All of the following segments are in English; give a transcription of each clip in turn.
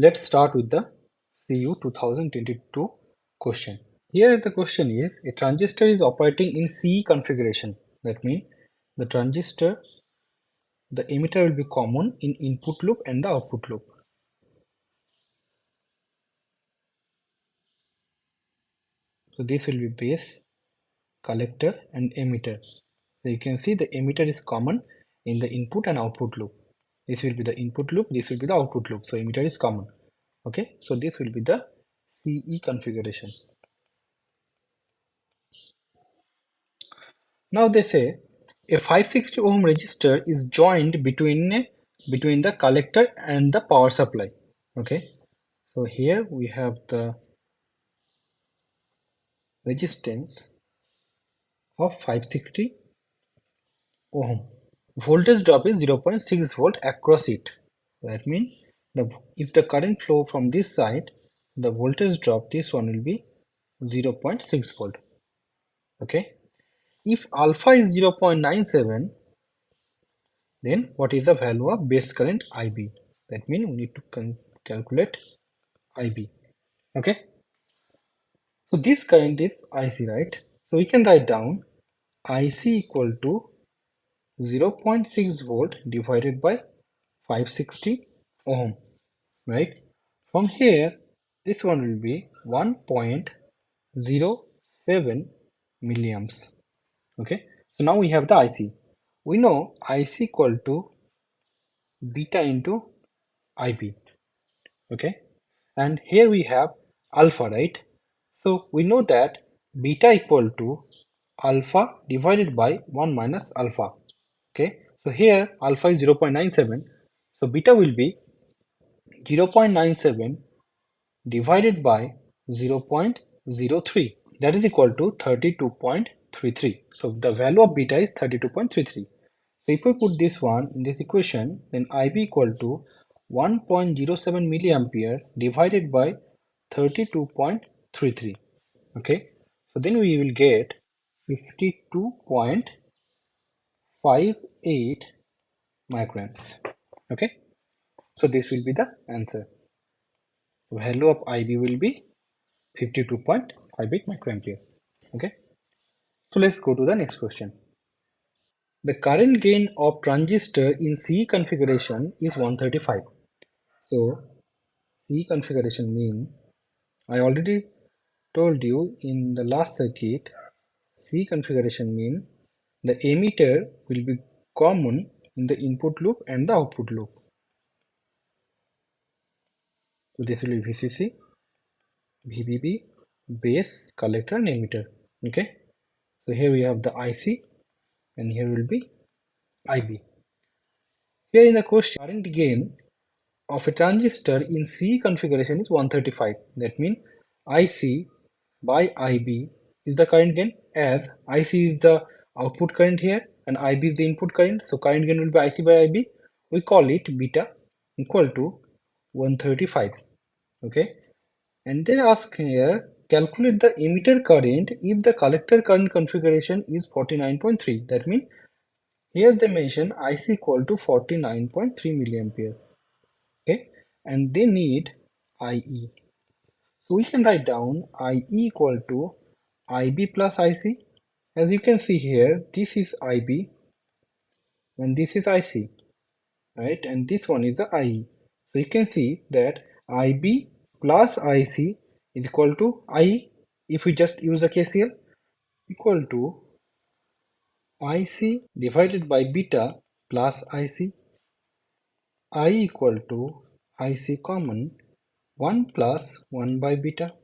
Let's start with the CU 2022 question. Here the question is, a transistor is operating in CE configuration. That means the transistor, the emitter will be common in input loop and the output loop. So this will be base, collector and emitter. So you can see the emitter is common in the input and output loop. This will be the input loop, this will be the output loop. So emitter is common. Okay, so this will be the CE configuration. Now they say a 560 ohm resistor is joined between the collector and the power supply. Okay, so here we have the resistance of 560 ohm. Voltage drop is 0.6 volt across it. That means if the current flow from this side, the voltage drop, this one will be 0.6 volt. Okay, if alpha is 0.97, then what is the value of base current IB? That means we need to calculate IB. Okay, so this current is IC, right? So we can write down IC equal to 0.6 volt divided by 560 ohm, right? From here, this one will be 1.07 milliamps. Okay, so now we have the IC. We know IC equal to beta into IB. Okay, and here we have alpha, right? So we know that beta equal to alpha divided by 1 minus alpha. Okay, so here alpha is 0.97, so beta will be 0.97 divided by 0.03, that is equal to 32.33. So the value of beta is 32.33. So if we put this one in this equation, then IB equal to 1.07 milliampere divided by 32.33. Okay, so then we will get 52.58 microamps. Okay, so this will be the answer. The value of IB will be 52.58 microampere. Okay, so let's go to the next question. The current gain of transistor in C configuration is 135. So C configuration means, I already told you in the last circuit, C configuration means the emitter will be common in the input loop and the output loop. So this will be VCC, VBB, base, collector and emitter. Okay, so here we have the IC and here will be IB. Here in the question, current gain of a transistor in C configuration is 135. That means IC by IB is the current gain, as IC is the output current here and IB is the input current. So current gain will be IC by IB. We call it beta equal to 135. Okay, and they ask here, calculate the emitter current if the collector current configuration is 49.3. That means here they mention IC equal to 49.3 milliampere. Okay, and they need IE. So we can write down IE equal to IB plus IC. As you can see here, this is IB and this is IC, right? And this one is the IE. So you can see that IB plus IC is equal to IE. If we just use the KCL, equal to IC divided by beta plus IC, I equal to IC common 1 plus 1 by beta.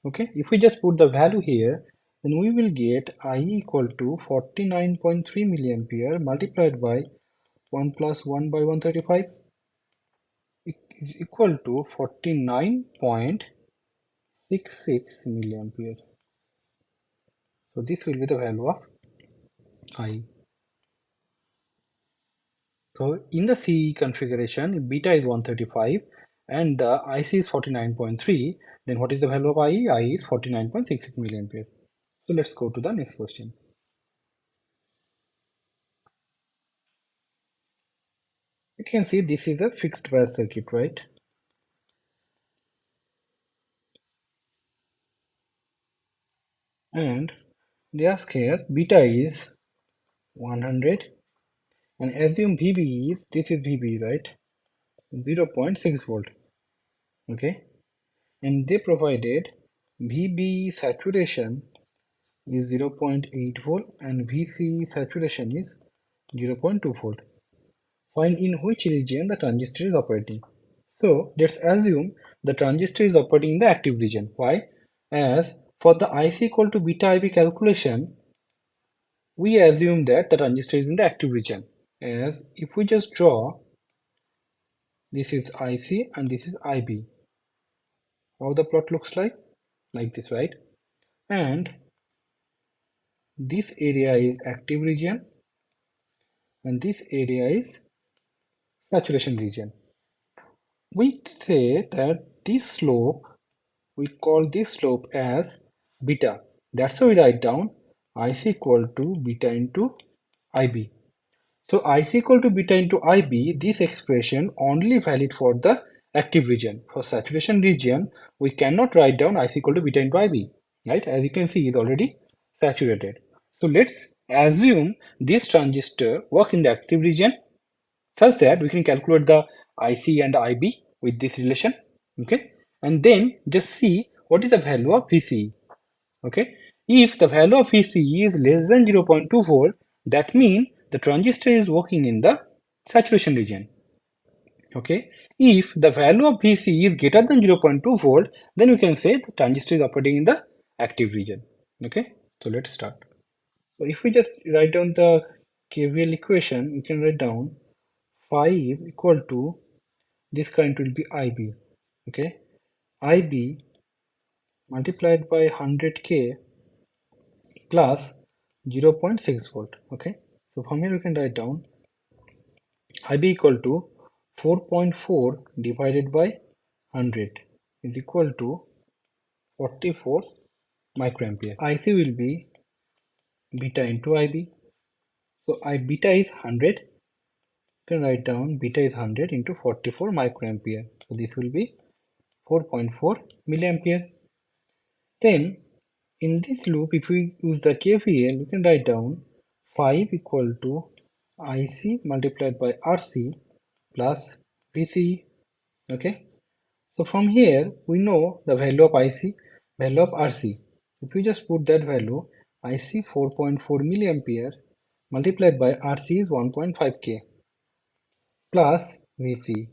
Okay, if we just put the value here, then we will get I equal to 49.3 milliampere multiplied by 1 plus 1 by 135 is equal to 49.66 milliampere. So this will be the value of I. So in the CE configuration, beta is 135 and the IC is 49.3. Then what is the value of IE? IE is 49.66 milliampere. So let's go to the next question. You can see this is a fixed bias circuit, right? and they ask here beta is 100 and assume VB is, this is VB, right, 0.6 volt, okay, and they provided VB saturation is 0.8 volt and VC saturation is 0.2 volt. Find in which region the transistor is operating. So let's assume the transistor is operating in the active region. Why? As for the IC equal to beta IB calculation, we assume that the transistor is in the active region. As if we just draw, this is IC and this is IB. How the plot looks like this, right? And this area is active region and this area is saturation region. We say that this slope, we call this slope as beta. That's why we write down IC equal to beta into IB. So IC equal to beta into IB, this expression only valid for the active region. For saturation region, we cannot write down IC equal to beta into IB, right? As you can see, it's already saturated. So let's assume this transistor work in the active region such that we can calculate the IC and IB with this relation, okay, and then just see what is the value of VCE, okay. If the value of VCE is less than 0.2 volt, that means the transistor is working in the saturation region, okay. If the value of VCE is greater than 0.2 volt, then we can say the transistor is operating in the active region, okay. So let's start. So if we just write down the KVL equation, we can write down 5 equal to, this current will be IB, okay, IB multiplied by 100k plus 0.6 volt, okay. So from here we can write down IB equal to 4.4 divided by 100 is equal to 44 microampere. IC will be beta into IB. So beta is 100. You can write down beta is 100 into 44 microampere. So this will be 4.4 milliampere. Then in this loop, if we use the KVL, we can write down 5 equal to IC multiplied by RC plus VCE. Okay. So from here, we know the value of IC, value of RC. If we just put that value, IC 4.4 milliampere multiplied by RC is 1.5K plus VC.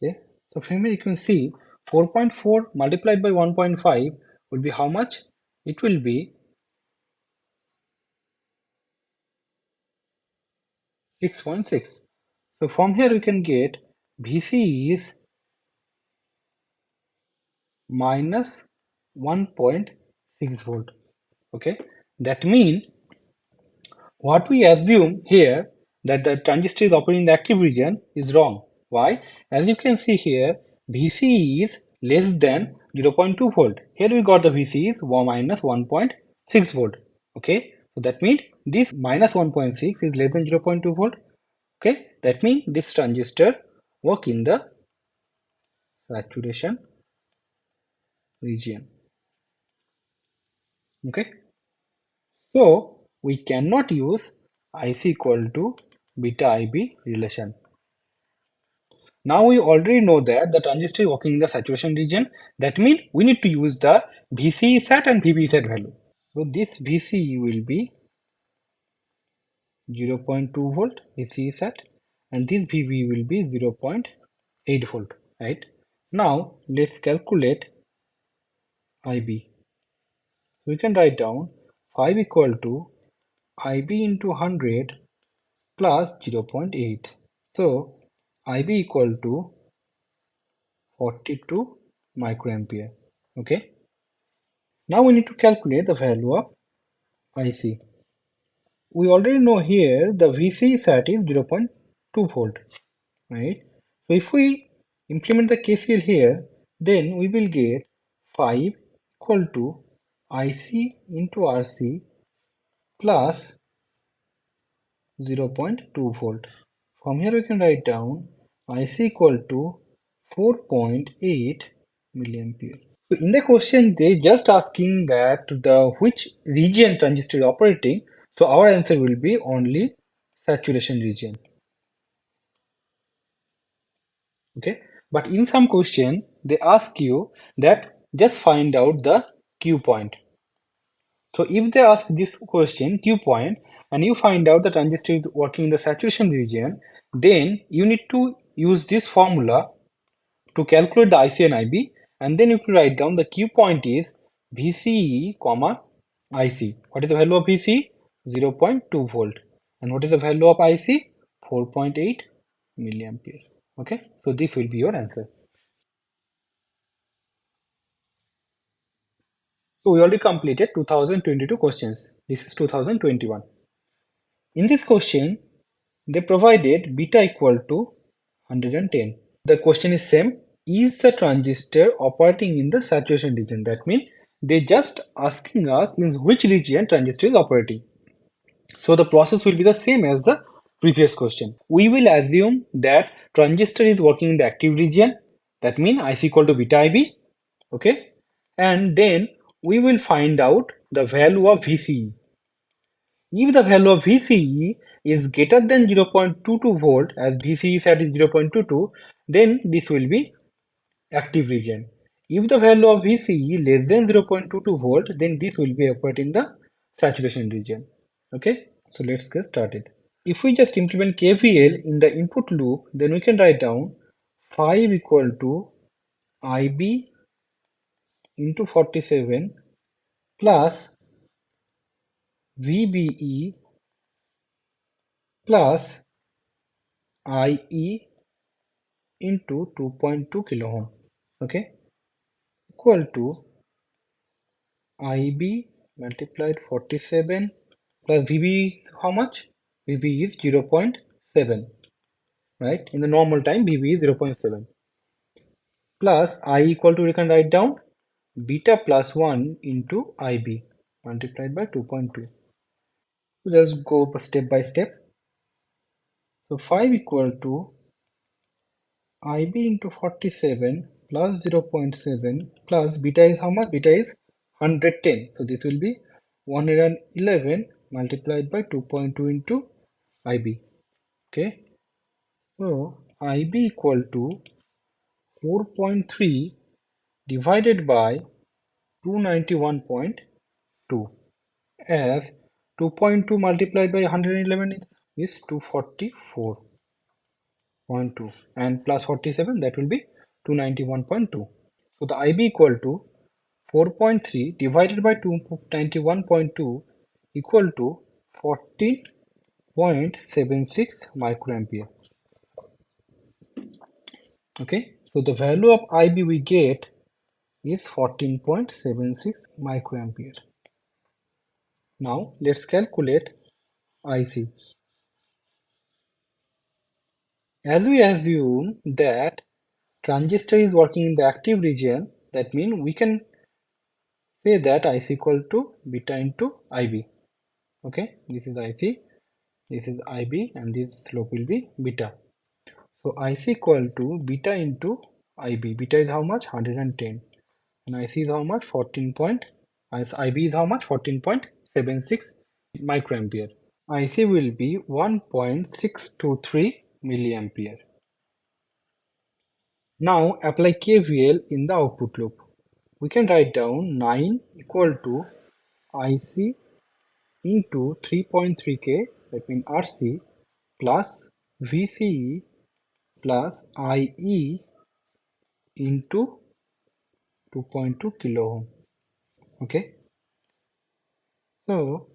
Okay. So from here you can see 4.4 multiplied by 1.5 will be how much? It will be 6.6. So from here we can get VC is minus 1.6 volt. Okay. That means what we assume here that the transistor is operating in the active region is wrong. Why? As you can see here, VC is less than 0.2 volt. Here we got the VC is minus 1.6 volt. Okay, so that means this minus 1.6 is less than 0.2 volt. Okay, that means this transistor work in the saturation region. Okay, so we cannot use IC equal to beta IB relation. Now we already know that the transistor is working in the saturation region. That means we need to use the VCE set and VB set value. So this VCE will be 0.2 volt VCE set and this VB will be 0.8 volt, right? Now let's calculate IB. We can write down 5 equal to IB into 100 plus 0.8. So IB equal to 42 microampere. Okay. Now we need to calculate the value of IC. We already know here the VC set is 0.2 volt, right? So if we implement the KCL here, then we will get 5 equal to IC into RC plus 0.2 volt. From here we can write down IC equal to 4.8 milliampere. So in the question, they just asking that the which region transistor is operating. So our answer will be only saturation region. Okay, but in some question they ask you that just find out the Q point. So if they ask this question Q point and you find out the transistor is working in the saturation region, then you need to use this formula to calculate the IC and IB, and then you can write down the Q point is VCE comma IC. What is the value of VCE? 0.2 volt. And what is the value of IC? 4.8 milliampere. Okay, so this will be your answer. So we already completed 2022 questions. This is 2021. In this question, they provided beta equal to 110. The question is same. Is the transistor operating in the saturation region? That means they just asking us in which region transistor is operating. So the process will be the same as the previous question. We will assume that transistor is working in the active region. That means IC equal to beta IB. Okay. And then we will find out the value of VCE. If the value of VCE is greater than 0.22 volt, as VCE set is 0.22, then this will be active region. If the value of VCE less than 0.22 volt, then this will be operating the saturation region. Okay, so let's get started. If we just implement KVL in the input loop, then we can write down 5 equal to IB into 47 plus VBE plus IE into 2.2 kilo ohm. Okay, equal to IB multiplied 47 plus VB is how much? VB is 0.7, right? In the normal time, VB is 0.7 plus I equal to, you can write down beta plus 1 into IB multiplied by 2.2. So let's go step by step. So 5 equal to IB into 47 plus 0.7 plus beta is how much? Beta is 110. So this will be 111 multiplied by 2.2 into IB. Okay. So IB equal to 4.3 divided by 291.2, as 2.2 multiplied by 111 is 244.2, and plus 47, that will be 291.2. So the IB equal to 4.3 divided by 291.2 equal to 14.76 microampere. Okay, so the value of IB we get is 14.76 microampere. Now let's calculate IC. As we assume that transistor is working in the active region, that means we can say that IC equal to beta into IB. Okay, this is IC, this is IB, and this slope will be beta. So IC equal to beta into IB. Beta is how much? 110. And IC is how much? 14 point. IB is how much? 14.76 microampere. IC will be 1.623 milliampere. Now apply KVL in the output loop. We can write down 9 equal to IC into 3.3K, that means RC, plus VCE plus IE into 2.2 kilo ohm. Okay, so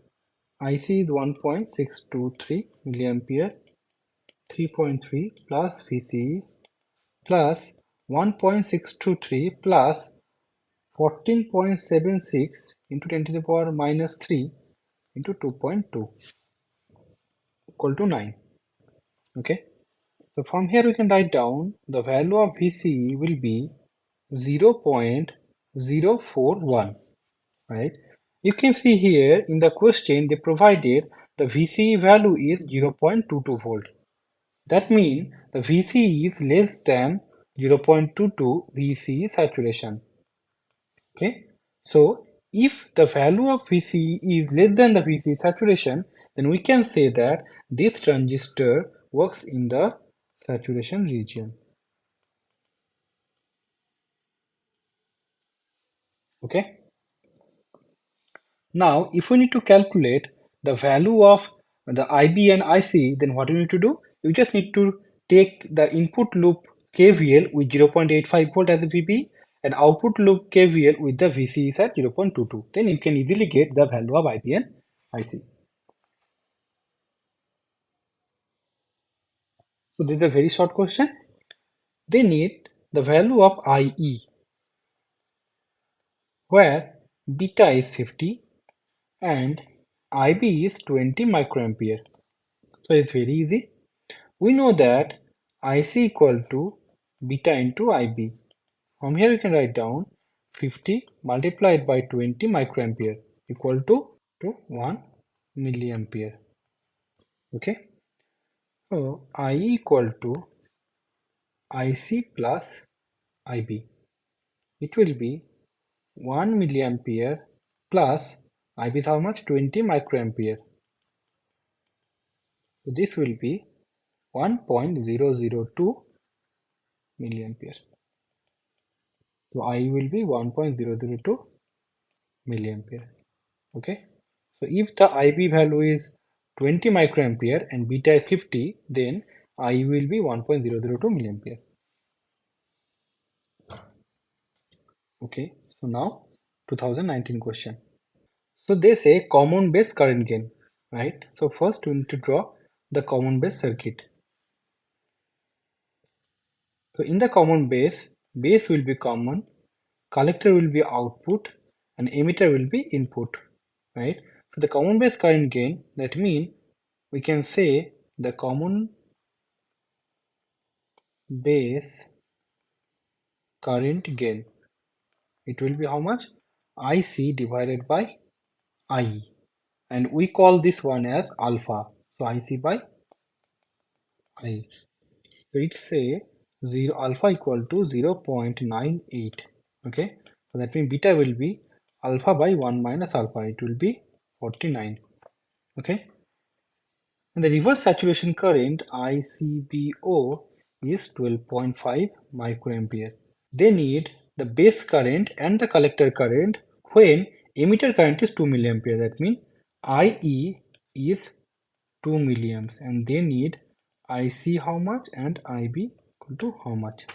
IC is 1.623 milliampere, 3.3 plus VCE plus 1.623 plus 14.76 into 10 to the power minus 3 into 2.2 equal to 9. Okay, so from here we can write down the value of VCE will be 0.041, right? You can see here in the question they provided the VCE value is 0.22 volt. That means the VCE is less than 0.22 VCE saturation. Okay, so if the value of Vc is less than the Vc saturation, then we can say that this transistor works in the saturation region. Okay, now if we need to calculate the value of the IB and IC, then what you need to do? You just need to take the input loop KVL with 0.85 volt as a VB and output loop KVL with the VC is at 0.22. Then you can easily get the value of IB and IC. So this is a very short question. They need the value of IE where beta is 50 and IB is 20 microampere. So it's very easy. We know that IC equal to beta into IB. From here we can write down 50 multiplied by 20 microampere equal to 1 milliampere. Okay. So IE equal to IC plus IB. It will be 1 milliampere plus IB is how much? 20 microampere. So this will be 1.002 milliampere. So I will be 1.002 milliampere. Okay. So if the IB value is 20 microampere and beta is 50, then I will be 1.002 milliampere. Okay. So now 2019 question. So they say common base current gain, right? So first we need to draw the common base circuit. So in the common base, base will be common, collector will be output, and emitter will be input, right? So the common base current gain, that means we can say the common base current gain. It will be how much? IC divided by IE. And we call this one as alpha. So IC by IE. So it say 0 alpha equal to 0.98. Okay. So that means beta will be alpha by 1 minus alpha. It will be 49. Okay. And the reverse saturation current ICBO is 12.5 microampere. They need the base current and the collector current when emitter current is 2 milliampere. That means IE is 2 milliamps and they need IC how much and IB equal to how much.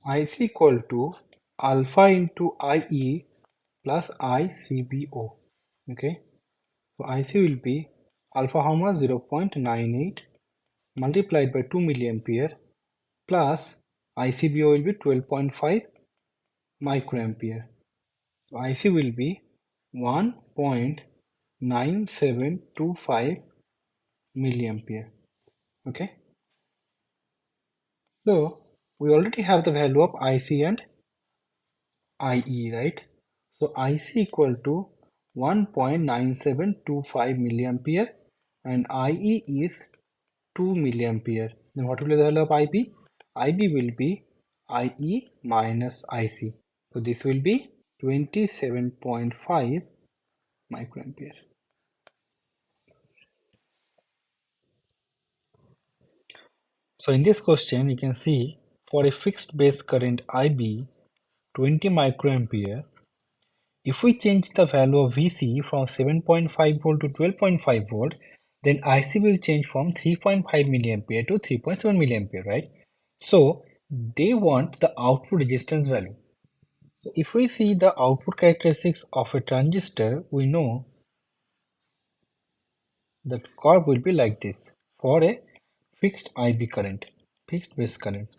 IC equal to alpha into IE plus ICBO. Okay. So IC will be alpha how much? 0.98 multiplied by 2 milliampere plus ICBO will be 12.5 microampere. So IC will be 1.9725 milliampere. Okay. So we already have the value of IC and IE, right? So IC equal to 1.9725 milliampere and IE is 2 milliampere. Then what will be the value of IB? IB will be IE minus IC. So this will be 27.5 microamperes. So in this question, you can see for a fixed base current IB 20 microampere, if we change the value of VC from 7.5 volt to 12.5 volt, then IC will change from 3.5 milliampere to 3.7 milliampere, right? So they want the output resistance value. So if we see the output characteristics of a transistor, we know the curve will be like this for a fixed IB current, fixed base current,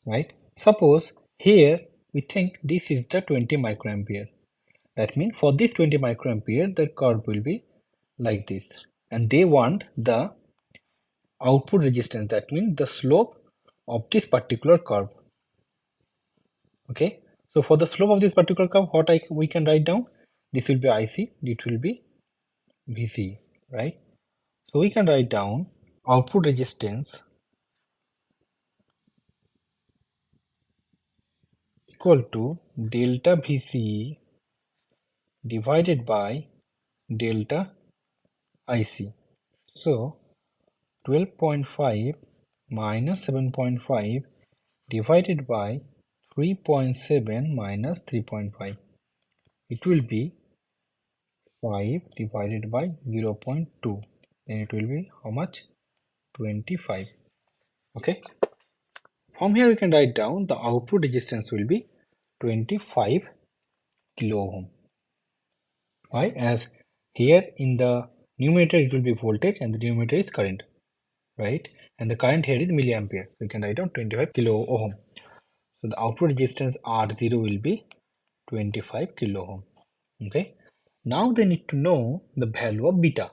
right? Suppose here we think this is the 20 microampere. That means for this 20 microampere, the curve will be like this. And they want the output resistance, that means the slope of this particular curve. Okay, so for the slope of this particular curve, what we can write down? This will be IC, it will be VC, right? So we can write down output resistance equal to delta VCE divided by delta IC. So 12.5 minus 7.5 divided by 3.7 minus 3.5. It will be 5 divided by 0.2. Then it will be how much? 25. Okay. From here we can write down the output resistance will be 25 kilo ohm. Why? As here in the numerator it will be voltage and the denominator is current, right? And the current here is milliampere. So we can write down 25 kilo ohm. So the output resistance R0 will be 25 kilo ohm. Okay. Now they need to know the value of beta.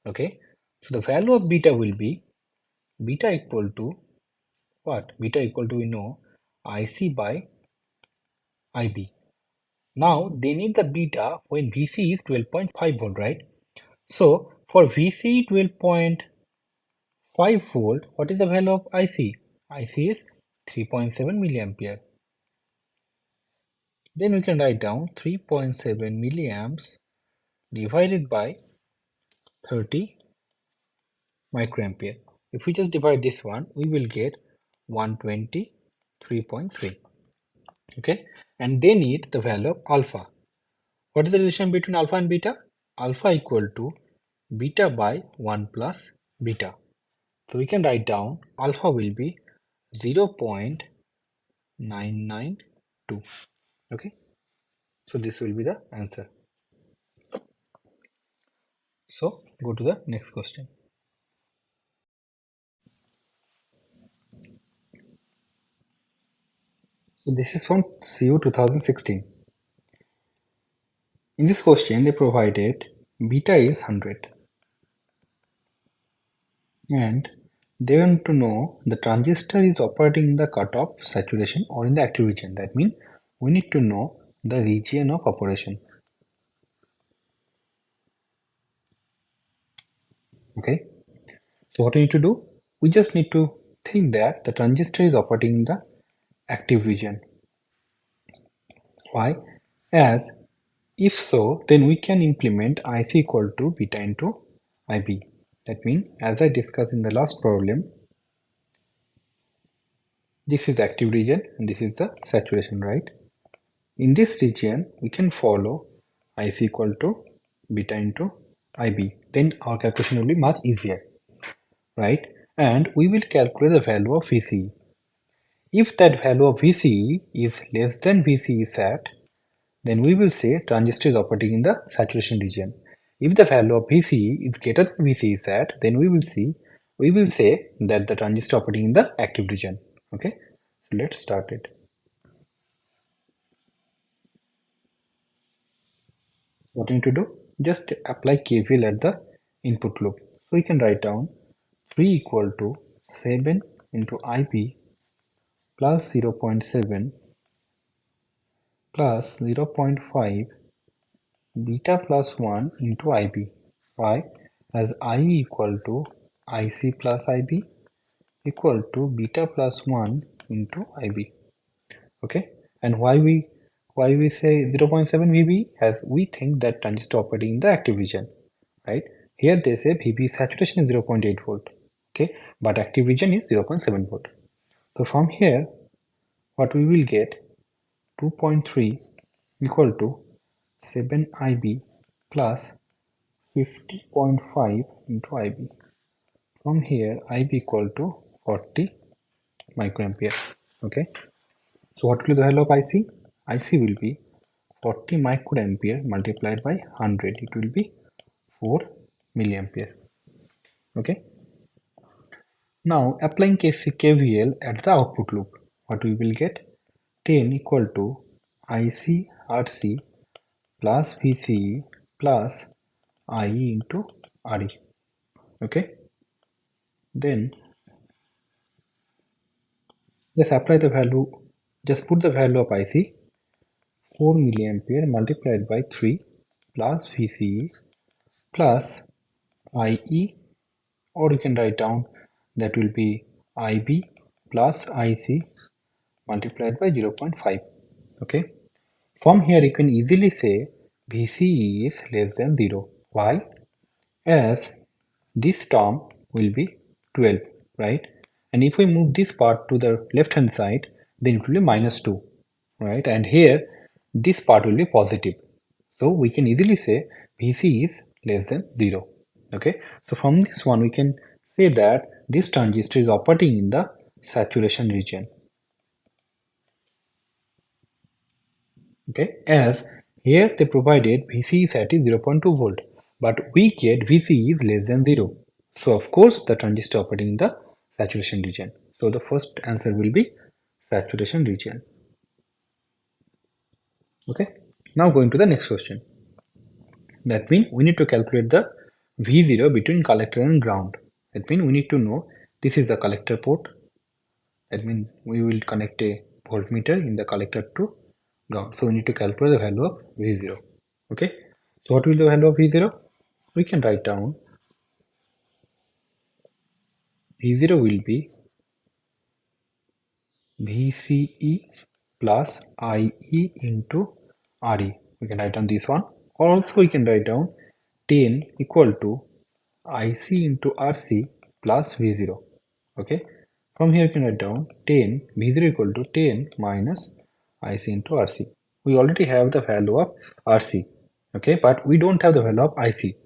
Okay. So the value of beta will be beta equal to what? Beta equal to, we know, IC by IB. Now they need the beta when VC is 12.5 volt, right? So for VC 12.5 volt, what is the value of IC? IC is 3.7 milliampere. Then we can write down 3.7 milliamps divided by 30 microampere. If we just divide this one, we will get 123.3. Okay, and they need the value of alpha. What is the relation between alpha and beta? Alpha equal to beta by 1 plus beta. So we can write down alpha will be 0.992. Okay, so this will be the answer. So go to the next question. So this is from CU 2016. In this question, they provided beta is 100 and they want to know the transistor is operating in the cutoff, saturation or in the active region. That means we need to know the region of operation. Okay, so what we need to do? We just need to think that the transistor is operating in the active region. Why? As if so, then we can implement IC equal to beta into IB. That means, as I discussed in the last problem, this is the active region and this is the saturation, right? In this region, we can follow IC equal to beta into IB. Then our calculation will be much easier, right? And we will calculate the value of VCE. If that value of VCE is less than VCE sat, then we will say transistor is operating in the saturation region. If the value of VCE is greater than VCE sat, then we will say that the transistor operating in the active region. Okay, so let's start it. What we need to do? Just apply KVL at the input loop. So we can write down 3 equal to 7 into IB plus 0.7 plus 0.5 beta plus 1 into IB. Why? As I equal to IC plus IB equal to beta plus 1 into IB. Okay, and why we say 0.7 VB? As we think that transistor operating in the active region, right? Here they say VB saturation is 0.8 volt, okay, but active region is 0.7 volt. So from here, what we will get 2.3 equal to 7 IB plus 50.5 into IB. From here, IB equal to 40 microampere. Okay. So what will be the value of IC? IC will be 40 microampere multiplied by 100. It will be 4 milliampere. Okay. Now applying KVL at the output loop, what we will get? 10 equal to IC RC plus VCE plus IE into RE. Okay. Then just apply the value, just put the value of IC 4 milliampere multiplied by 3 plus VCE plus IE, or you can write down that will be IB plus IC multiplied by 0.5. Okay, from here you can easily say VC is less than 0. Why? As this term will be 12, right? And if we move this part to the left hand side, then it will be minus 2, right? And here this part will be positive. So we can easily say VC is less than 0. Okay, so from this one we can say that this transistor is operating in the saturation region. Okay, as here they provided VC is at 0.2 volt, but we get VC is less than 0. So of course the transistor operating in the saturation region. So the first answer will be saturation region. Okay, now going to the next question. That means we need to calculate the V0 between collector and ground. That means we need to know this is the collector port. That means we will connect a voltmeter in the collector to ground. So we need to calculate the value of V0. Okay. So what will the value of V0? We can write down V0 will be VCE plus IE into RE. We can write down this one. Or also we can write down 10 equal to IC into RC plus V0. Okay. From here you can write down 10 V0 equal to 10 minus IC into RC. We already have the value of RC. Okay, but we don't have the value of IC.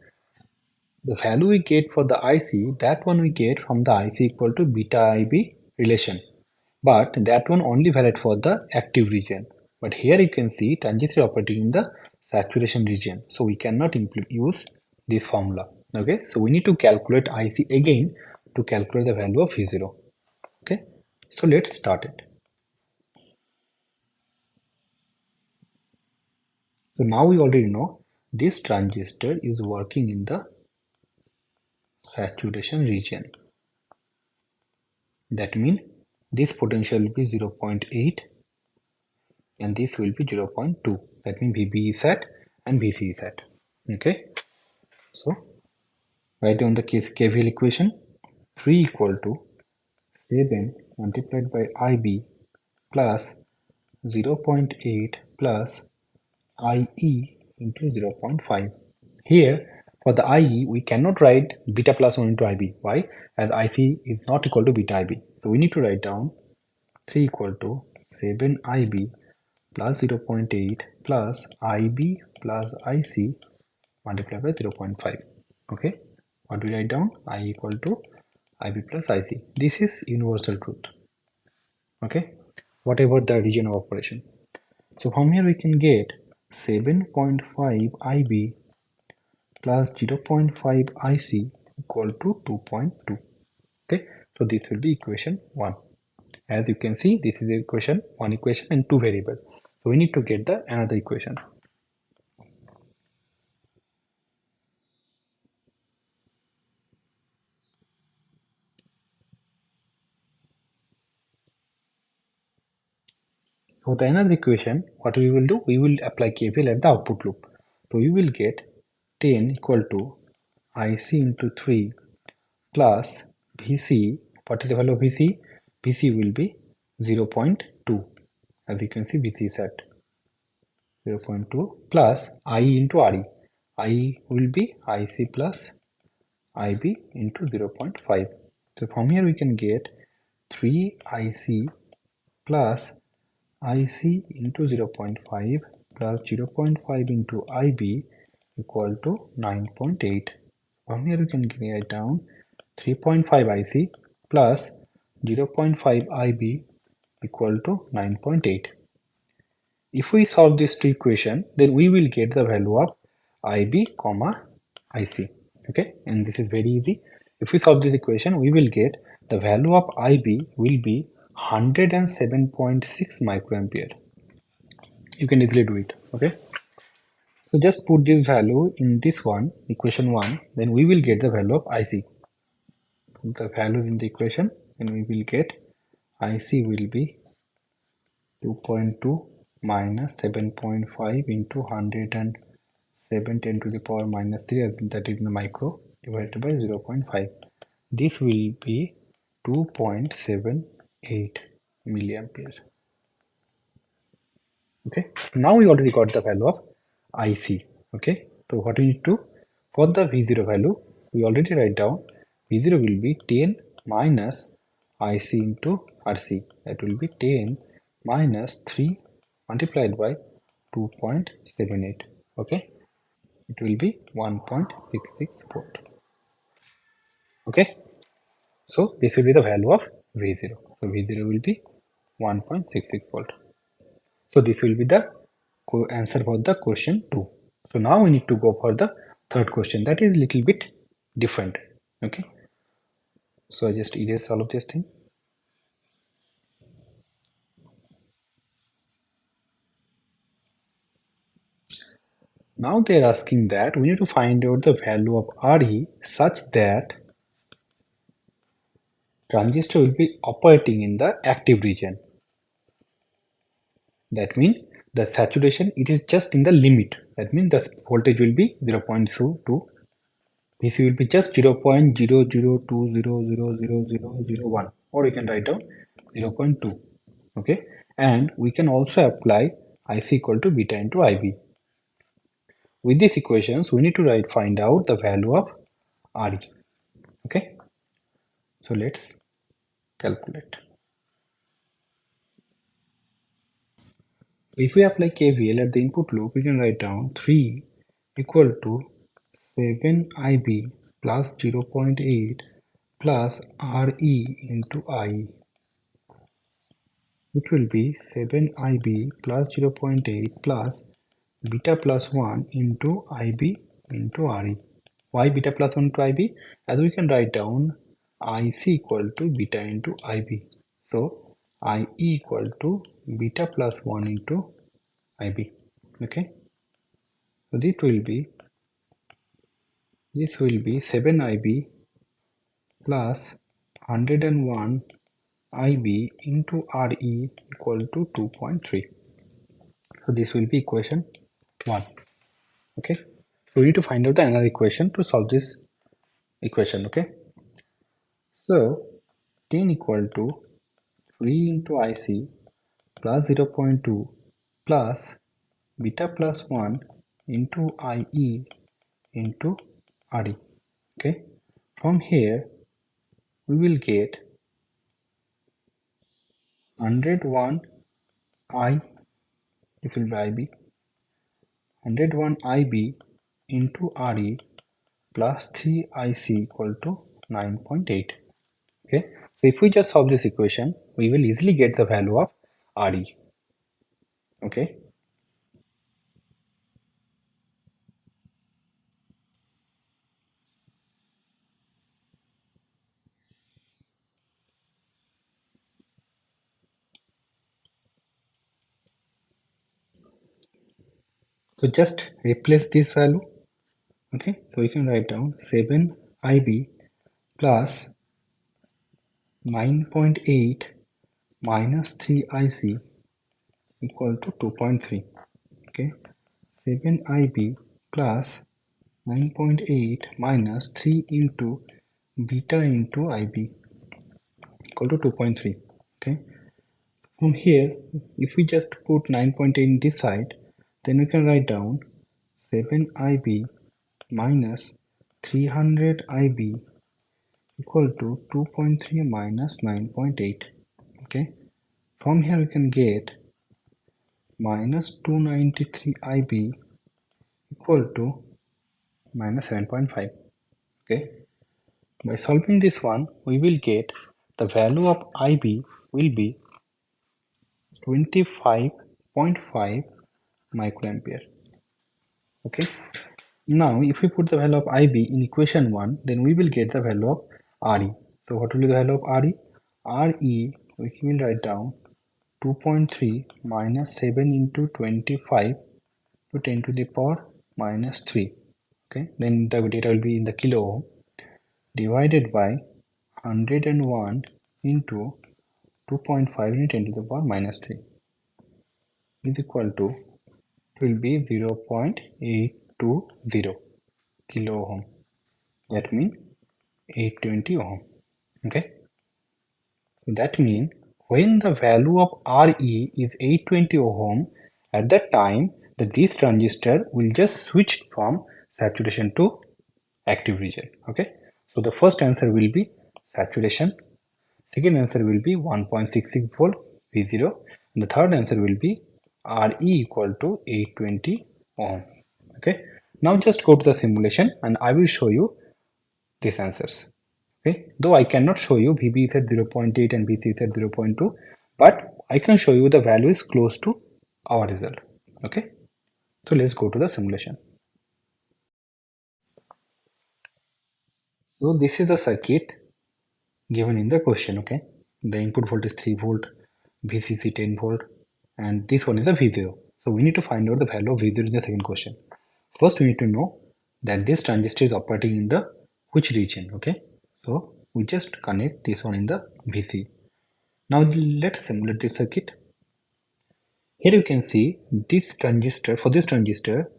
The value we get for the IC, that one we get from the IC equal to beta IB relation. But that one only valid for the active region. But here you can see transistor operating in the saturation region. So we cannot use this formula. Okay, so we need to calculate IC again to calculate the value of V0. Okay, so let's start it. So now we already know this transistor is working in the saturation region. That means this potential will be 0.8 and this will be 0.2. That means VB is at and VC is at. Okay, so write down the KVL equation. 3 equal to 7 multiplied by IB plus 0.8 plus IE into 0.5. Here for the IE we cannot write beta plus 1 into IB. Why? As IC is not equal to beta IB. So we need to write down 3 equal to 7 IB plus 0.8 plus IB plus IC multiplied by 0.5. Okay, what we write down? I equal to IB plus IC. This is universal truth. Okay, whatever the region of operation. So from here we can get 7.5 IB plus 0.5 IC equal to 2.2. Okay, so this will be equation 1. As you can see, this is equation 1 equation and 2 variables. So we need to get the another equation. So the another equation, what we will do, we will apply KVL at the output loop. So we will get 10 equal to IC into 3 plus VC. What is the value of VC? VC will be 0.2. As you can see, VC is at 0.2 plus IE into RE. IE will be IC plus IB into 0.5. So from here we can get 3 IC plus IC into 0.5 plus 0.5 into IB equal to 9.8. From here we can write down 3.5 IC plus 0.5 IB equal to 9.8. If we solve this two equation, then we will get the value of IB comma IC. Okay, and this is very easy. If we solve this equation, we will get the value of IB will be 107.6 microampere. You can easily do it. Okay, so just put this value in this one, equation 1, then we will get the value of IC. Put the values in the equation and we will get IC will be 2.2 minus 7.5 into 107 10 to the power minus 3, that is in the micro, divided by 0.5. This will be 2.78 milliampere. Okay, now we already got the value of IC. Okay, so what we need to, for the V0 value, we already write down V0 will be 10 minus IC into RC. That will be 10 minus 3 multiplied by 2.78. Okay, it will be 1.66 volt. Okay, so this will be the value of V0. So V0 will be 1.66 volt. So this will be the answer for the question 2. So now we need to go for the third question, that is little bit different. Okay, so I just erase all of this thing. Now they are asking that we need to find out the value of Re such that transistor will be operating in the active region. That means the saturation, it is just in the limit. That means the voltage will be 0.02. Vc will be just 0.002000001, or you can write down 0.2. Okay, and we can also apply IC equal to beta into IB. With these equations, we need to find out the value of Re. Okay, so let's calculate. If we apply KVL at the input loop, we can write down 3 equal to 7IB plus 0.8 plus RE into I. It will be 7IB plus 0.8 plus beta plus 1 into IB into RE. Why beta plus 1 into IB? As we can write down IC equal to beta into IB. So IE equal to beta plus 1 into IB. Okay. So this will be 7IB plus 101 IB into RE equal to 2.3. So this will be equation 1. Okay, so we need to find out the another equation to solve this equation. Okay, so 10 equal to 3 into IC plus 0.2 plus beta plus 1 into IE into RE. Okay, from here we will get 101 I, this will be IB, 101 IB into RE plus 3 IC equal to 9.8. Okay, so if we just solve this equation, we will easily get the value of Re. Okay, so just replace this value. Okay, so we can write down 7 IB plus 9.8 minus 3 IC equal to 2.3. Okay, 7 IB plus 9.8 minus 3 into beta into IB equal to 2.3. Okay, from here, if we just put 9.8 in this side, then we can write down 7 IB minus 300 IB equal to 2.3 minus 9.8. Okay, from here we can get minus 293 IB equal to minus 7.5. Okay, by solving this one, we will get the value of IB will be 25.5 microampere. Okay, now if we put the value of IB in equation 1, then we will get the value of RE. So what will be the value of RE? RE, we will write down 2.3 minus 7 into 25 to 10 to the power minus 3. Okay, then the data will be in the kilo ohm divided by 101 into 2.5 into 10 to the power minus 3 is equal to, it will be 0.820 kilo ohm. That means 820 ohm. Okay, so that means when the value of Re is 820 ohm At that time, this transistor will just switch from saturation to active region. Okay, so the first answer will be saturation, second answer will be 1.66 volt V0, and the third answer will be Re equal to 820 ohm. Okay, now just go to the simulation and I will show you these answers. Okay, though I cannot show you VB is at 0.8 and VC is at 0.2, but I can show you the value is close to our result. Okay, so let's go to the simulation. So this is the circuit given in the question. Okay, the input voltage 3 volt, VCC 10 volt, and this one is a V0. So we need to find out the value of V0 in the second question. First we need to know that this transistor is operating in the which region. Okay, so we just connect this one in the VC. Now let's simulate this circuit. Here you can see this transistor, for this transistor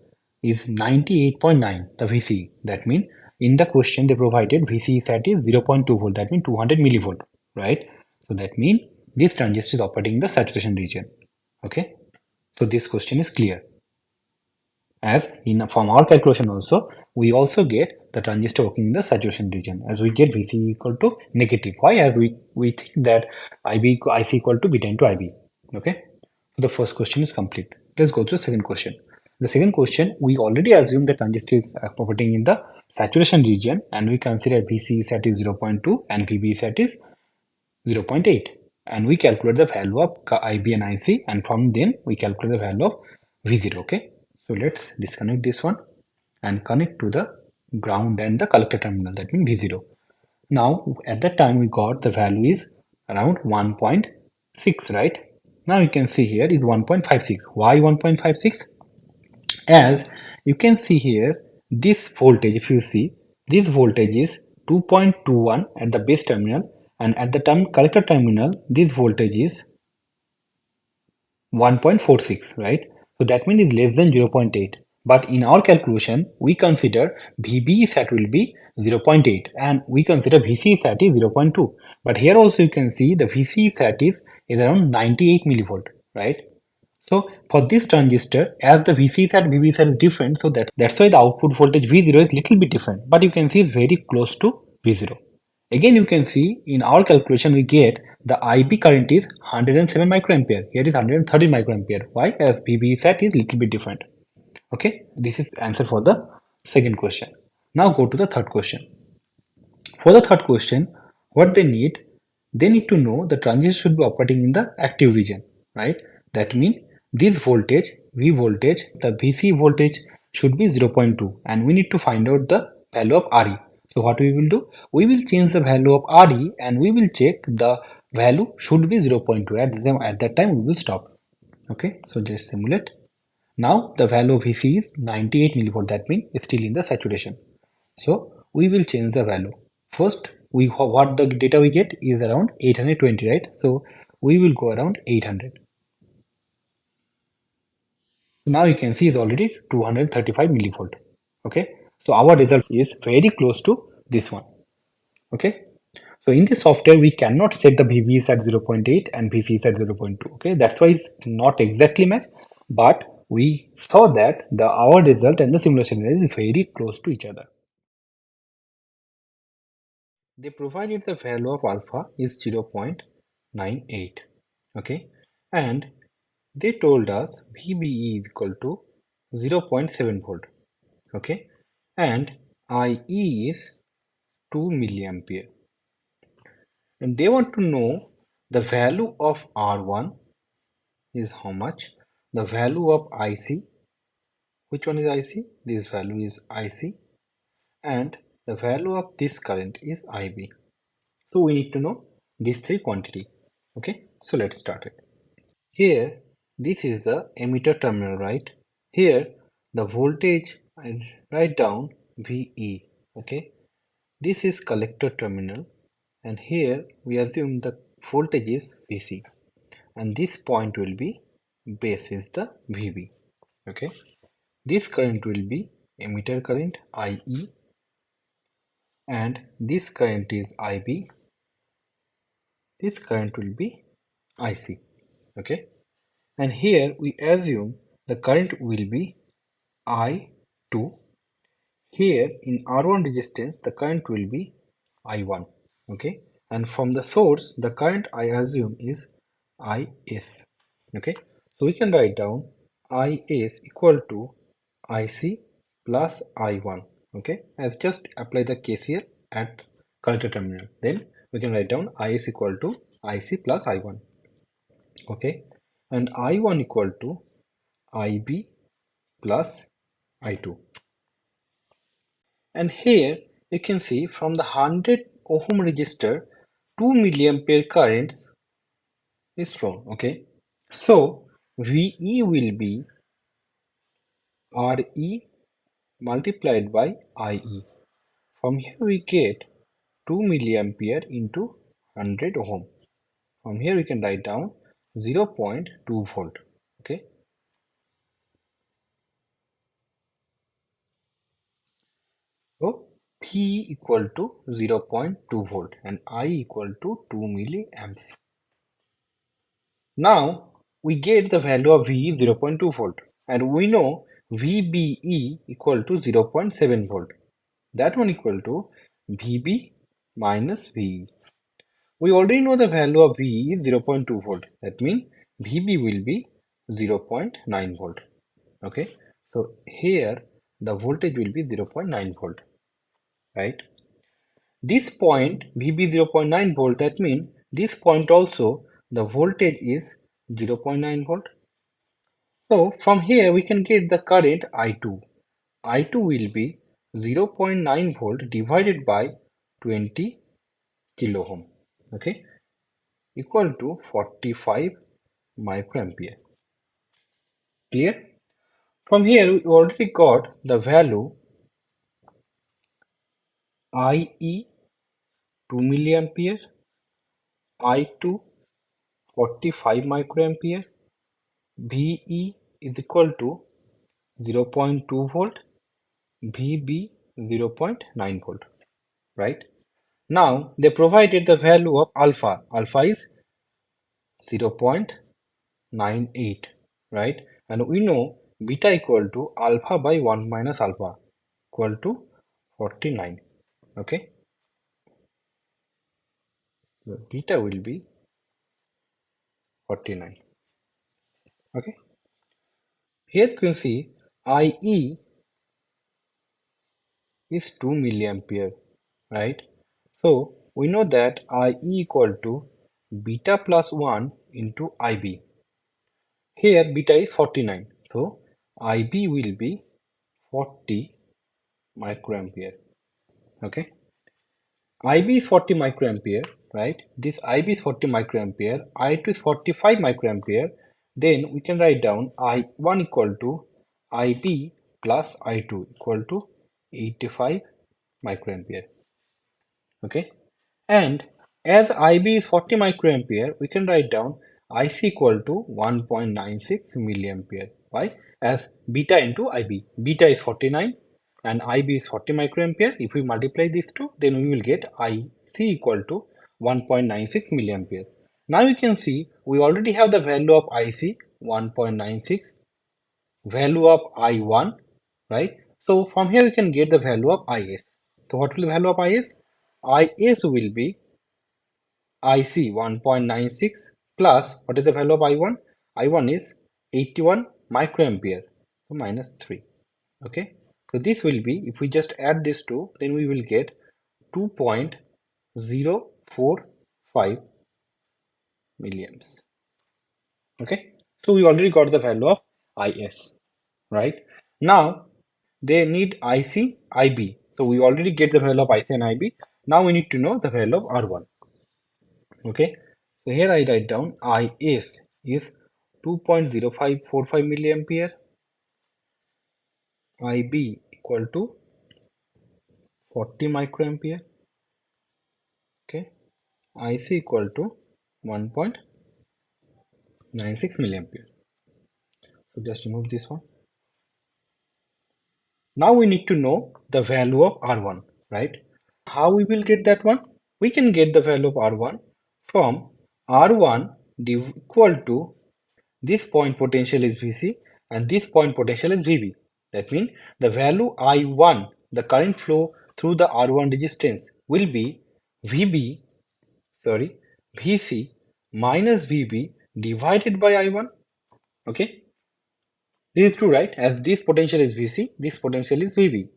is 98.9 the VC. That means in the question they provided VC is at 0.2 volt, that means 200 millivolt, right? So that means this transistor is operating in the saturation region. Okay, so this question is clear. As in from our calculation also, we also get the transistor working in the saturation region, as we get VC equal to negative. Why? As we think that IC equal to beta into IB. Okay, so the first question is complete. Let's go to the second question. The second question, we already assume that transistor is operating in the saturation region, and we consider VC is at 0.2 and VB is at 0.8, and we calculate the value of IB and IC, and from then we calculate the value of V0. Okay, so let's disconnect this one and connect to the ground and the collector terminal, that means V0. Now at that time we got the value is around 1.6, right? Now you can see here is 1.56. Why 1.56? As you can see here, this voltage, if you see, this voltage is 2.21 at the base terminal, and at the collector terminal this voltage is 1.46, right? So that means it's less than 0.8. But in our calculation, we consider VB sat will be 0.8 and we consider VC sat is 0.2. But here also you can see the VC sat is around 98 millivolt, right? So for this transistor, as the VC sat VB sat is different, so that's why the output voltage V0 is little bit different. But you can see it's very close to V0. Again, you can see in our calculation we get the IB current is 107 microampere. Here is 130 microampere. Why? As VB sat is little bit different. Okay, this is answer for the second question. Now go to the third question. For the third question, what they need to know the transistor should be operating in the active region, right? That means this voltage, V voltage, the VC voltage should be 0.2, and we need to find out the value of RE. So what we will do? We will change the value of RE and we will check the value should be 0.2. At that time we will stop. Okay, so just simulate. Now the value of VC is 98 millivolt, that means it's still in the saturation. So we will change the value. First, what the data we get is around 820, right? So we will go around 800. Now you can see it's already 235 millivolt. Okay, so our result is very close to this one. Okay, so in this software we cannot set the VBs at 0.8 and VCs at 0.2. Okay, that's why it's not exactly match, but we saw that our result and the simulation result is very close to each other. They provided the value of alpha is 0.98. Okay, and they told us VBE is equal to 0.7 volt. Okay, and IE is 2 milliampere, and they want to know the value of R1 is how much, the value of IC, which one is IC, this value is IC, and the value of this current is IB. So we need to know these three quantity. Okay, so let's start it. Here this is the emitter terminal, right? Here the voltage I write down VE. Okay, this is collector terminal, and here we assume the voltage is VC, and this point will be base is the VB. Okay, this current will be emitter current IE, and this current is IB, this current will be IC. Okay, and here we assume the current will be I2. Here in R1 resistance the current will be I1, okay, and from the source the current I assume is IS, okay. So we can write down IS equal to IC plus I1, okay. I've just applied the KCL at collector terminal, then we can write down IS equal to IC plus I1, okay, and I1 equal to IB plus I2. And here you can see from the 100 ohm resistor 2 milliampere current is flown, okay. So VE will be RE multiplied by IE. From here we get 2 milliampere into 100 ohm. From here we can write down 0.2 volt, okay. So P equal to 0.2 volt and I equal to 2 milliamps. Now we get the value of VE 0.2 volt and we know VBE equal to 0.7 volt. That one equal to VB minus VE. We already know the value of VE is 0.2 volt. That means VB will be 0.9 volt. Okay. So here the voltage will be 0.9 volt. Right. This point VB 0.9 volt, that means this point also the voltage is 0.9 volt. So from here we can get the current I2. I2 will be 0.9 volt divided by 20 kilo ohm, okay, equal to 45 microampere. Clear? From here we already got the value IE 2 milliampere, I2 45 microampere, VE is equal to 0.2 volt, VB 0.9 volt, right? Now they provided the value of alpha. Alpha is 0.98, right? And we know beta equal to alpha by 1 minus alpha equal to 49, okay? So beta will be 49, okay? Here you can see IE is 2 milliampere, right? So we know that IE equal to beta plus 1 into IB. Here beta is 49, so IB will be 40 microampere, okay. IB is 40 microampere, right? This IB is 40 microampere, I2 is 45 microampere. Then we can write down I1 equal to IB plus I2 equal to 85 microampere, okay. And as IB is 40 microampere, we can write down IC equal to 1.96 milliampere. Why? As beta into IB. Beta is 49 and IB is 40 microampere. If we multiply these two, then we will get IC equal to 1.96 milliampere. Now you can see we already have the value of IC 1.96, value of I1, right? So from here we can get the value of IS. So what will the value of IS? IS will be IC 1.96 plus what is the value of I1? I1 is 81 microampere, so minus 3. Okay, so this will be, if we just add this two, then we will get 2.045 milliamps. Okay, so we already got the value of IS, right? Now they need IC, IB. So we already get the value of IC and IB. Now we need to know the value of R1. Okay, so here I write down IS is 2.0545 milliampere, IB equal to 40 microampere, okay, IC equal to 1.96 milliampere. So just remove this one. Now we need to know the value of R1, right? How we will get that one? We can get the value of R1 from R1 equal to this point potential is Vc and this point potential is Vb. That means the value I1, the current flow through the R1 resistance will be Vb, sorry, Vc minus Vb divided by I1. Okay, this is true, right? As this potential is Vc, this potential is Vb.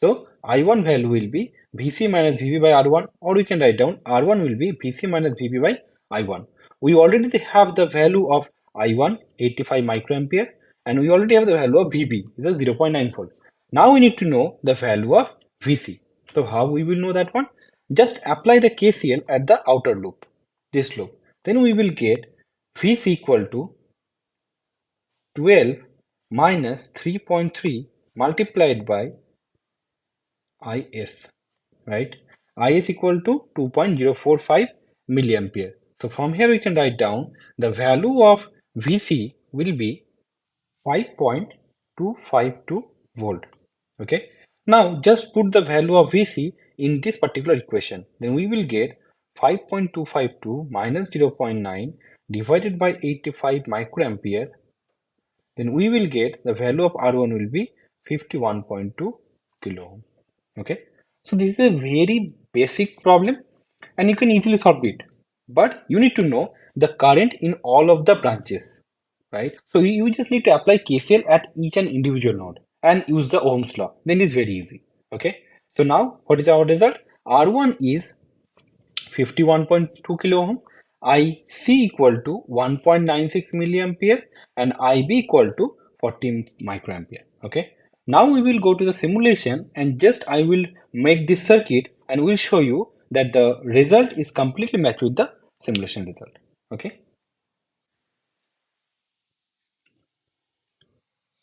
So I1 value will be Vc minus Vb by R1, or we can write down R1 will be Vc minus Vb by I1. We already have the value of I1, 85 microampere, and we already have the value of Vb, it is 0.9 volt. Now we need to know the value of Vc. So how we will know that one? Just apply the KCL at the outer loop, this loop. Then we will get Vc equal to 12 minus 3.3 multiplied by Is, right? Is equal to 2.045 milliampere. So from here we can write down the value of Vc will be 5.252 volt. Okay. Now just put the value of Vc in this particular equation. Then we will get 5.252 minus 0.9 divided by 85 microampere. Then we will get the value of R1 will be 51.2 kilo ohm. Okay, so this is a very basic problem and you can easily solve it, but you need to know the current in all of the branches, right? So you just need to apply KCL at each and individual node and use the Ohm's law, then it's very easy. Okay, so now what is our result? R1 is 51.2 kilo ohm, IC equal to 1.96 milliampere and IB equal to 40 microampere. Okay. Now we will go to the simulation and just I will make this circuit and will show you that the result is completely matched with the simulation result. Okay.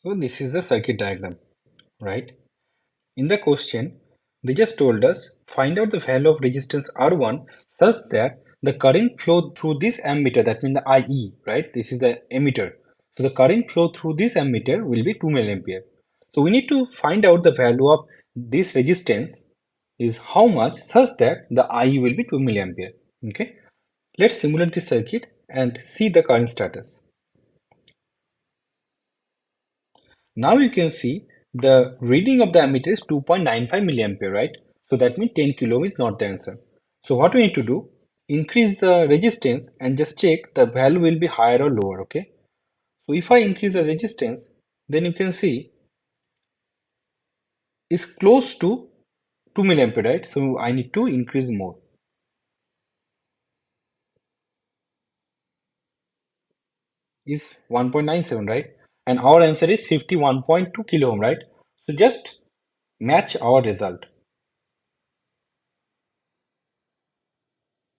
So this is the circuit diagram, right? In the question, they just told us find out the value of resistance R1 such that the current flow through this ammeter, that means the IE, right? This is the emitter. So the current flow through this ammeter will be 2 milliampere. So we need to find out the value of this resistance is how much such that the IE will be 2 milliampere. Okay. Let's simulate this circuit and see the current status. Now you can see the reading of the ammeter is 2.95 milliampere, right? So that means 10 kilo ohm is not the answer. So what we need to do, increase the resistance and just check the value will be higher or lower, okay? So if I increase the resistance, then you can see it's close to 2 milliampere, right? So I need to increase more. Is 1.97, right? And our answer is 51.2 kilo ohm, right? So just match our result.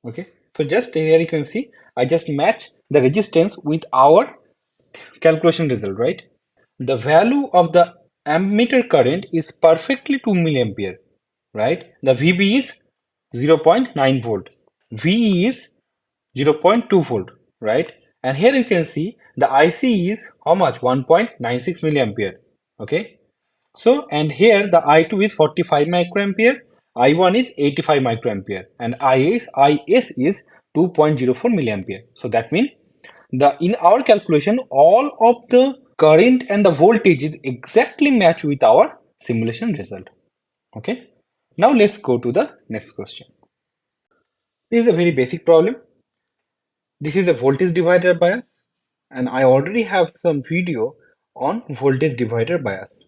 Okay, so just here you can see I just match the resistance with our calculation result, right? The value of the ammeter current is perfectly 2 milliampere, right? The VB is 0.9 volt, VE is 0.2 volt, right? And here you can see the IC is how much? 1.96 milliampere. Okay, so, and here the I2 is 45 microampere, I1 is 85 microampere, and IS is 2.04 milliampere. So that means the in our calculation, all of the current and the voltage is exactly matched with our simulation result. Okay. Now let's go to the next question. This is a very basic problem. This is a voltage divider bias, and I already have some video on voltage divider bias.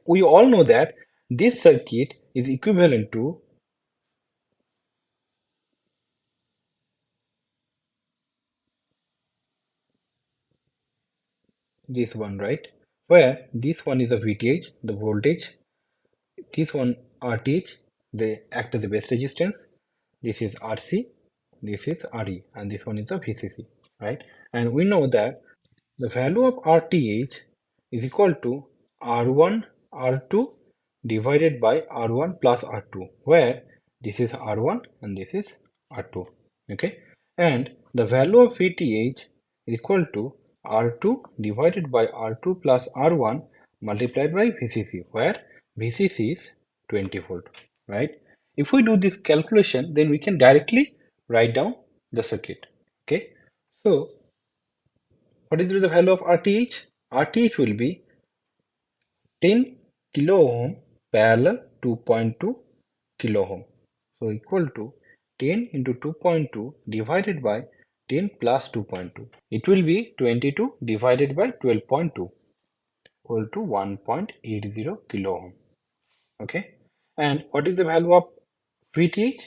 We all know that this circuit is equivalent to this one, right? Where this one is a VTH, the voltage, this one RTH, they act as the base resistance, this is RC, this is RE, and this one is a VCC, right? And we know that the value of RTH is equal to R1 R2 divided by R1 plus R2, where this is R1 and this is R2. Okay, and the value of VTH is equal to R2 divided by R2 plus R1 multiplied by VCC, where VCC is 20 volt, right? If we do this calculation, then we can directly write down the circuit. Okay, so What is the value of RTH? RTH will be 10 kilo ohm parallel 2.2 kilo ohm. So equal to 10 into 2.2 divided by 10 plus 2.2. It will be 22 divided by 12.2 equal to 1.80 kilo ohm. Okay. And what is the value of VTH?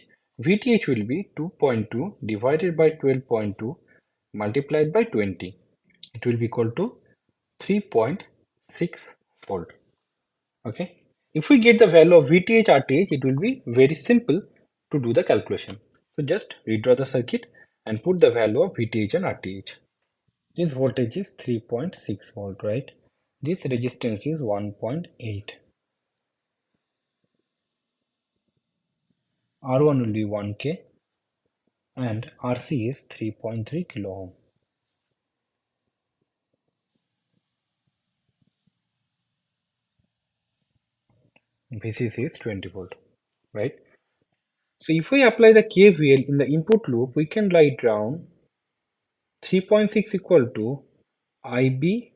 VTH will be 2.2 divided by 12.2 multiplied by 20. It will be equal to 3.6 volt. Okay. If we get the value of VTH RTH, it will be very simple to do the calculation. So just redraw the circuit and put the value of VTH and RTH. This voltage is 3.6 volt, right? This resistance is 1.8. R1 will be 1K and RC is 3.3 kilo ohm. VCC is 20 volt, right? So if we apply the KVL in the input loop, we can write down 3.6 equal to IB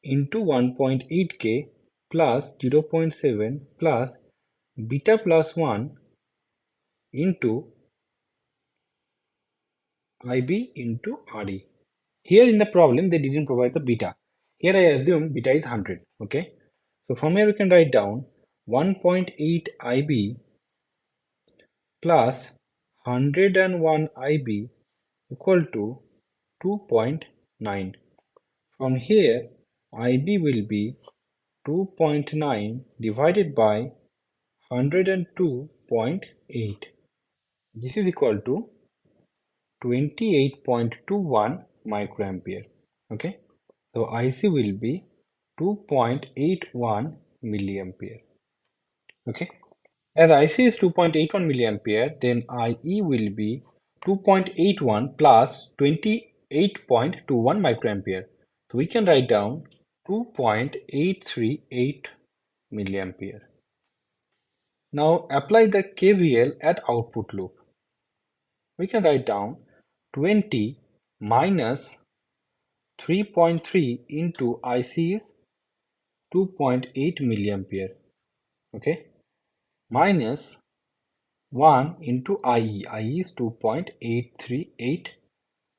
into 1.8K plus 0.7 plus beta plus 1 into IB into RE. Here in the problem, they didn't provide the beta. Here I assume beta is 100. Okay. So from here we can write down 1.8 IB plus 101 IB equal to 2.9. From here, IB will be 2.9 divided by 102.8. This is equal to 28.21 microampere. Okay. So IC will be 2.81 milliampere. Okay. As IC is 2.81 milliampere, then IE will be 2.81 plus 28.21 microampere. So we can write down 2.838 milliampere. Now apply the KVL at output loop. We can write down 20 minus 3.3 into IC is 2.8 milliampere. Okay. Minus 1 into IE. IE is 2.838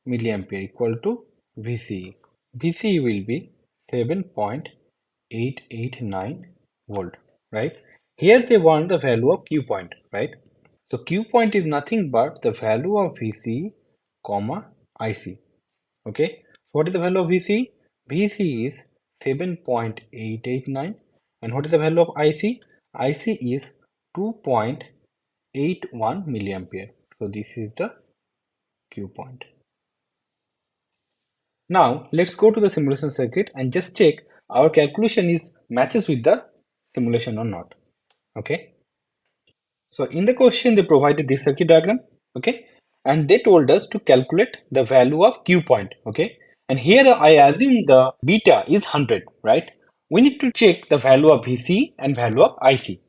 milliampere equal to VCE. VCE will be 7.889 volt, right? Here they want the value of Q point, right? So Q point is nothing but the value of VCE, comma IC. Okay. So what is the value of VCE? VCE is 7.889, and what is the value of IC? IC is 2.81 milliampere. So this is the Q point. Now let's go to the simulation circuit and just check our calculation is matches with the simulation or not. Okay. So in the question they provided this circuit diagram. Okay. And they told us to calculate the value of Q point. Okay. And here I assume the beta is 100, right? We need to check the value of VC and value of IC,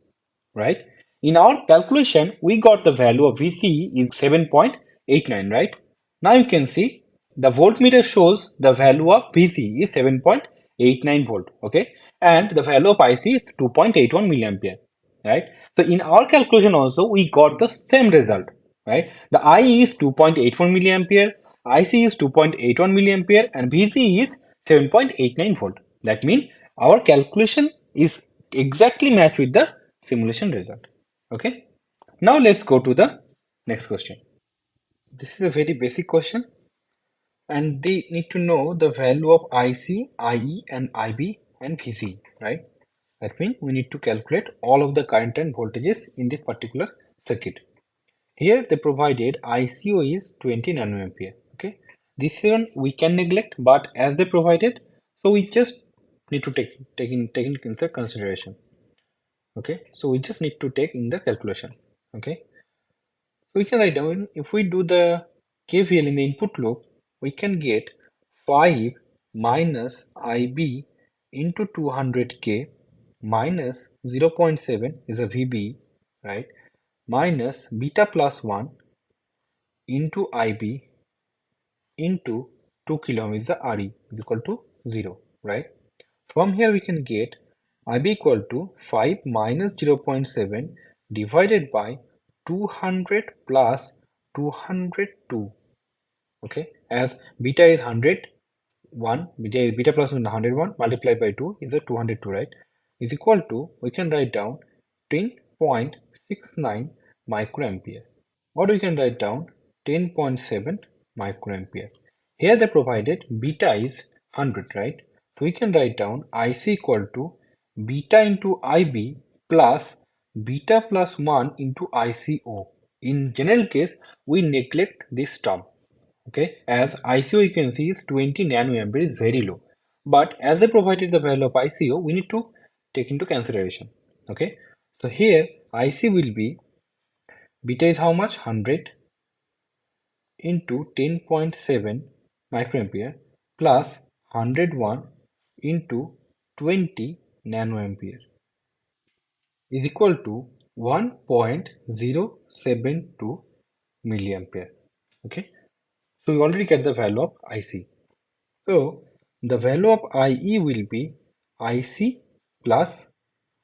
right? In our calculation, we got the value of VC is 7.89, right? Now you can see the voltmeter shows the value of VC is 7.89 volt, okay? And the value of IC is 2.81 milliampere, right? So in our calculation also, we got the same result, right? The IE is 2.84 milliampere, IC is 2.81 milliampere, and VC is 7.89 volt. That means our calculation is exactly matched with the simulation result. Okay. Now let's go to the next question. This is a very basic question, and they need to know the value of IC, IE, and IB and VC, right? That means we need to calculate all of the current and voltages in this particular circuit. Here they provided ICO is 20 nanoampere. Okay, this one we can neglect, but as they provided, so we just need to take into consideration. Okay, so we just need to take in the calculation. Okay, we can write down if we do the KVL in the input loop, we can get 5 minus IB into 200K minus 0.7 is a VB, right? Minus beta plus 1 into IB into 2 kilo ohm is the RE is equal to 0, right? From here we can get IB equal to 5 minus 0.7 divided by 200 plus 202, okay? As beta is 101, beta plus 101 multiplied by 2 is a 202, right? Is equal to, we can write down 10.69 microampere. Or we can write down 10.7 microampere. Here they provided beta is 100, right? So we can write down IC equal to beta into IB plus beta plus 1 into ICO. In general case, we neglect this term, okay? As ICO you can see is 20 nanoampere is very low. But as they provided the value of ICO, we need to take into consideration, okay? So here IC will be beta is how much? 100 into 10.7 microampere plus 101 into 20 nanoampere is equal to 1.072 milliampere. Okay, so we already get the value of IC. So the value of IE will be IC plus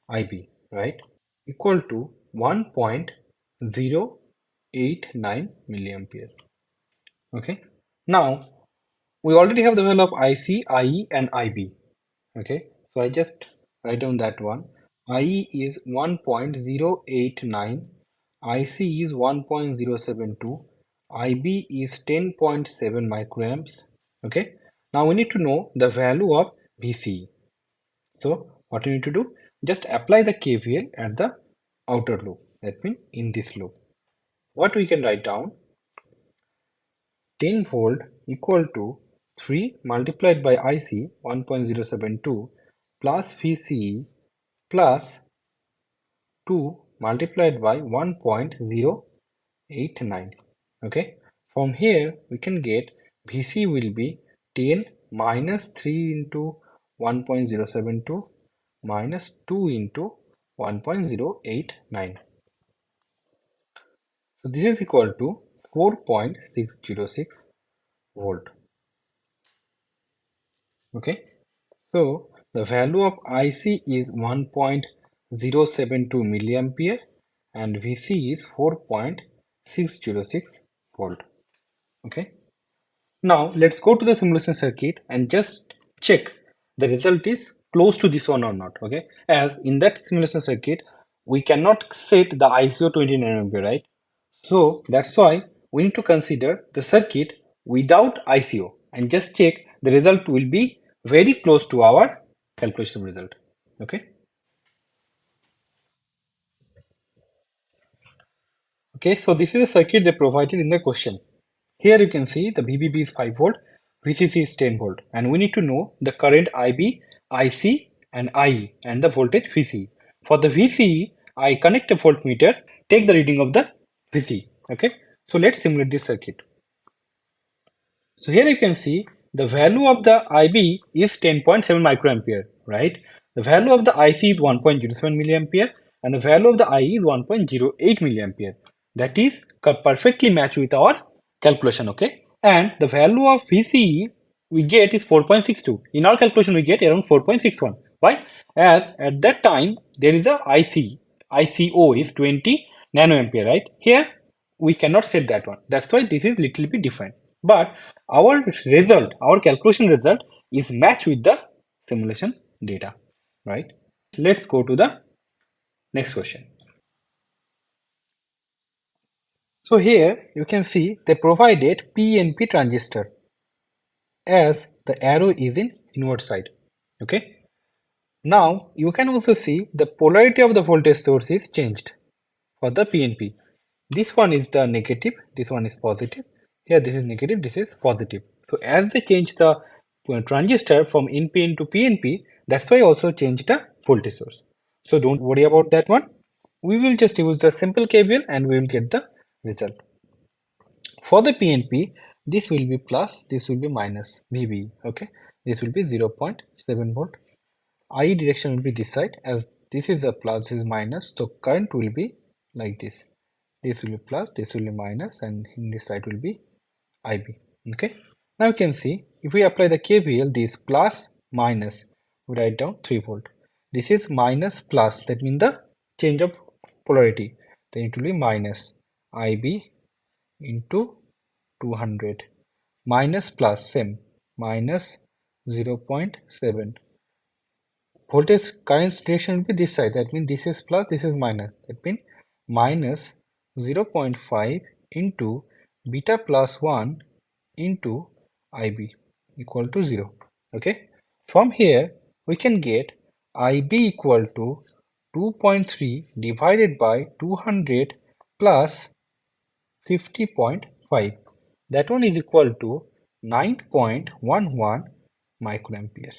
IB, right? Equal to 1.089 milliampere. Okay, now we already have the value of IC, IE, and IB. Okay, so I just write down that one. IE is 1.089, IC is 1.072, IB is 10.7 microamps. Okay, now we need to know the value of VCE. So what we need to do? Just apply the KVL at the outer loop. That means in this loop. What we can write down? 10 volt equal to 3 multiplied by IC 1.072 plus VCE plus 2 multiplied by 1.089. Okay, from here we can get VC will be 10 minus 3 into 1.072 minus 2 into 1.089. So this is equal to 4.606 volt. Okay, so the value of IC is 1.072 milliampere and VC is 4.606 volt. Okay, now let's go to the simulation circuit and just check the result is close to this one or not. Okay, as in that simulation circuit we cannot set the ICO 20 nanoampere, right? So that's why we need to consider the circuit without ICO and just check the result will be very close to our calculation result. Okay. Okay, so this is a circuit they provided in the question. Here you can see the VBB is 5 volt, VCC is 10 volt, and we need to know the current IB, IC, and IE, and the voltage VCE. For the VCE, I connect a voltmeter, take the reading of the VCE. Okay, so let's simulate this circuit. So here you can see the value of the IB is 10.7 microampere, right? The value of the IC is 1.07 milliampere and the value of the IE is 1.08 milliampere. That is perfectly matched with our calculation, okay? And the value of VCE we get is 4.62. In our calculation we get around 4.61. Why? As at that time there is a ICO is 20 nanoampere, right? Here we cannot set that one. That's why this is little bit different. But our result, our calculation result is matched with the simulation data, right? Let's go to the next question. So here you can see they provided PNP transistor as the arrow is in inward side. Okay. Now you can also see the polarity of the voltage source is changed for the PNP. This one is the negative, this one is positive. Here this is negative, this is positive. So as they change the transistor from NPN to PNP, that's why I also change the voltage source. So don't worry about that one. We will just use the simple KVL and we will get the result. For the PNP, this will be plus, this will be minus VB. Okay, this will be 0.7 volt. I direction will be this side, as this is the plus, this is minus, so current will be like this. This will be plus, this will be minus, and in this side will be IB. Okay, now you can see if we apply the KVL, this plus minus, we write down 3 volt. This is minus plus, that means the change of polarity. Then it will be minus IB into 200 minus plus same minus 0.7. Voltage current direction will be this side, that means this is plus, this is minus, that means minus 0.5 into beta plus 1 into IB equal to 0. Okay, from here we can get IB equal to 2.3 divided by 200 plus 50.5. That one is equal to 9.11 microampere.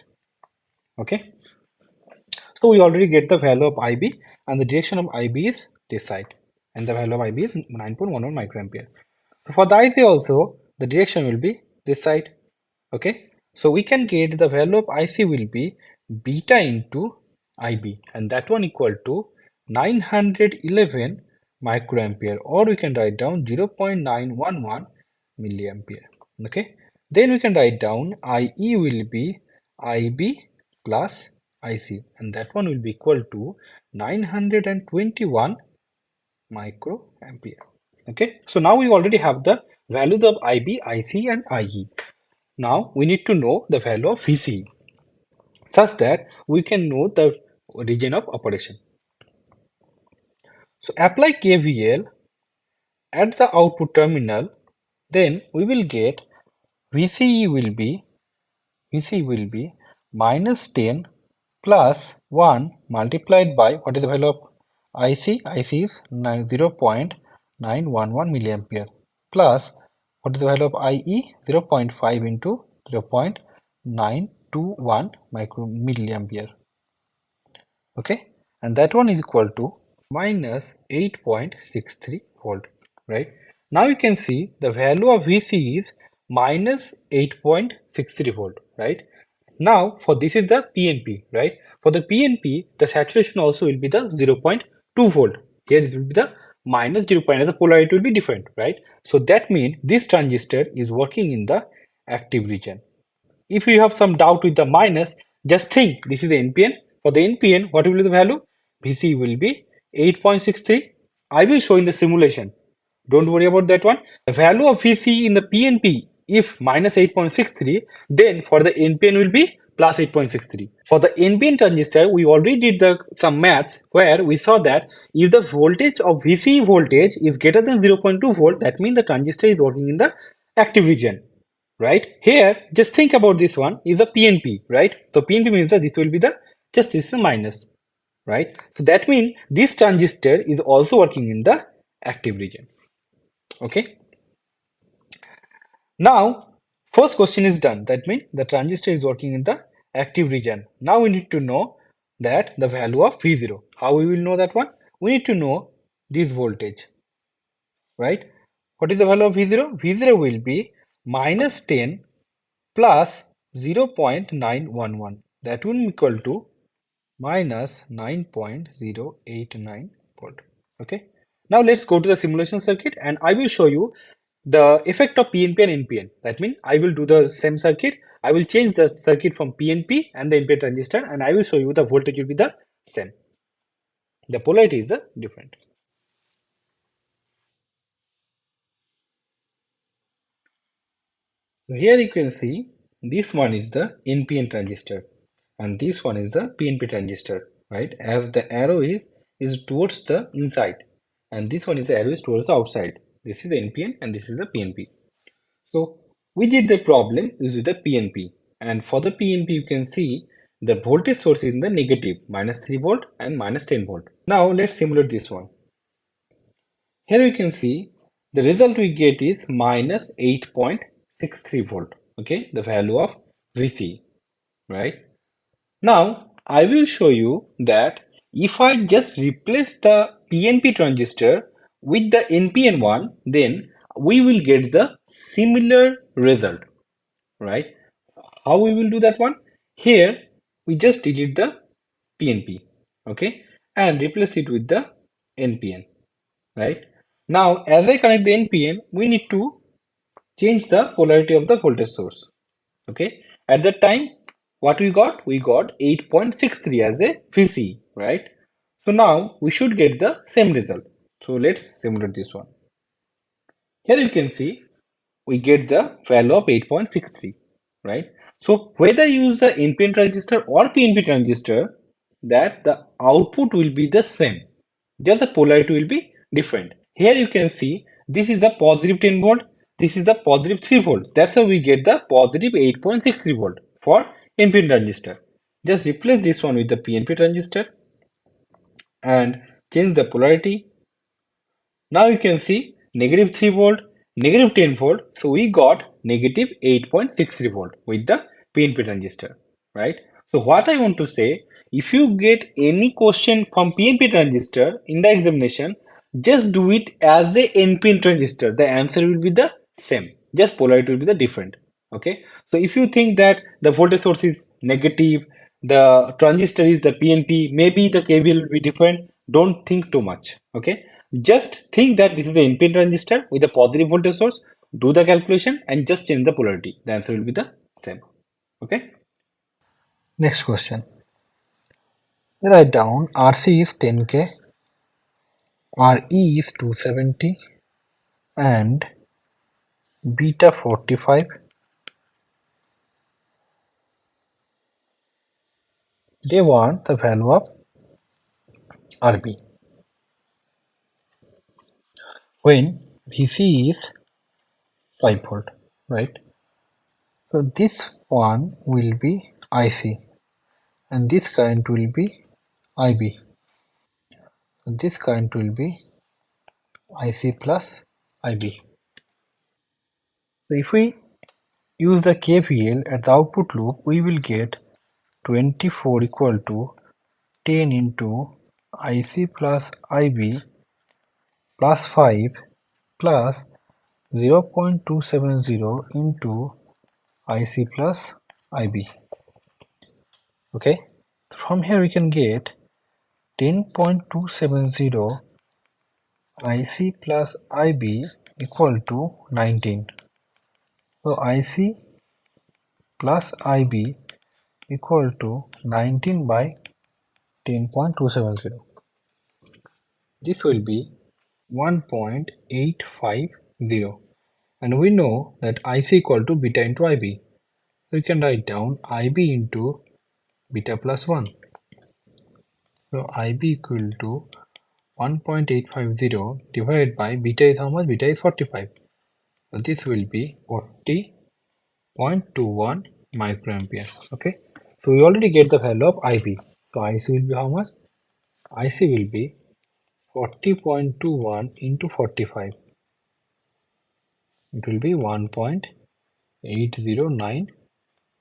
Okay, so we already get the value of IB, and the direction of IB is this side, and the value of IB is 9.11 microampere. So for the IC also, the direction will be this side. Okay, so we can get the value of IC will be beta into IB, and that one equal to 911 microampere, or we can write down 0.911 milliampere. Okay, then we can write down IE will be IB plus IC, and that one will be equal to 921 microampere. Okay, so now we already have the values of IB, IC, and IE. Now we need to know the value of VC such that we can know the region of operation. So apply KVL at the output terminal, then we will get VCE will be minus 10 plus 1 multiplied by what is the value of IC? IC is 0.911 milliampere plus what is the value of IE? 0.5 into 0.921 milliampere. Okay, and that one is equal to minus 8.63 volt, right? Now you can see the value of VC is minus 8.63 volt, right? Now for this is the PNP, right? For the PNP, the saturation also will be the 0.2 volt. Here it will be the minus 0. The polarity will be different, right? So that means this transistor is working in the active region. If you have some doubt with the minus, just think this is the NPN. For the NPN, what will be the value? VC will be 8.63. I will show in the simulation. Don't worry about that one. The value of VC in the PNP, if minus 8.63, then for the NPN will be plus 8.63. For the NPN transistor, we already did some maths where we saw that if the voltage of VC voltage is greater than 0.2 volt, that means the transistor is working in the active region. Right here, just think about this one is a PNP, right? So PNP means that this will be the just this is a minus, right? So that means this transistor is also working in the active region. Okay, now first question is done. That means the transistor is working in the active region. Now we need to know that the value of V0. How we will know that one? We need to know this voltage, right? What is the value of V0? V0 will be minus 10 plus 0.911, that will be equal to minus 9.089 volt. Okay, now let's go to the simulation circuit and I will show you the effect of PNP and NPN. That means I will do the same circuit. I will change the circuit from PNP and the NPN transistor, and I will show you the voltage will be the same. The polarity is different. So here you can see this one is the NPN transistor and this one is the PNP transistor, right? As the arrow is towards the inside and this one is the arrow is towards the outside. This is the NPN and this is the PNP. So we did the problem using the PNP, and for the PNP you can see the voltage source is in the negative minus 3 volt and minus 10 volt. Now let's simulate this one. Here we can see the result we get is minus 8.63 volt. Okay, the value of VC, right? Now I will show you that if I just replace the PNP transistor with the NPN one, then we will get the similar result, right? How we will do that one? Here we just delete the PNP, okay, and replace it with the NPN, right? Now as I connect the NPN, we need to change the polarity of the voltage source. Okay, at that time, what we got? We got 8.63 as a VC, right? So now we should get the same result. So let's simulate this one. Here you can see we get the value of 8.63, right? So whether you use the NPN transistor or PNP transistor, that the output will be the same, just the polarity will be different. Here you can see this is the positive 10 volt, this is the positive 3 volt. That's how we get the positive 8.63 volt for NPN transistor. Just replace this one with the PNP transistor and change the polarity. Now you can see negative 3 volt, negative 10 volt. So we got negative 8.63 volt with the PNP transistor, right? So what I want to say, if you get any question from PNP transistor in the examination, just do it as the NPN transistor. The answer will be the same. Just polarity will be the different. Okay. So if you think that the voltage source is negative, the transistor is the PNP, maybe the KVL will be different. Don't think too much. Okay. Just think that this is the NPN transistor with a positive voltage source. Do the calculation and just change the polarity. The answer will be the same. Okay. Next question. Write down RC is 10K, RE is 270, and beta 45. They want the value of RB when VC is 5 volt, right? So this one will be IC and this current will be IB. So this current will be IC plus IB. So if we use the KVL at the output loop, we will get 24 equal to 10 into IC plus IB plus 5 plus 0.270 into IC plus IB. Okay, from here we can get 10.270 IC plus IB equal to 19. So IC plus IB equal to 19 by 10.270. This will be 1.850, and we know that IC equal to beta into IB. So we can write down IB into beta plus 1. So IB equal to 1.850 divided by beta is how much? Beta is 45. So this will be 40.21 microampere. Okay. So we already get the value of IB. So IC will be how much? IC will be 40.21 into 45. It will be 1.809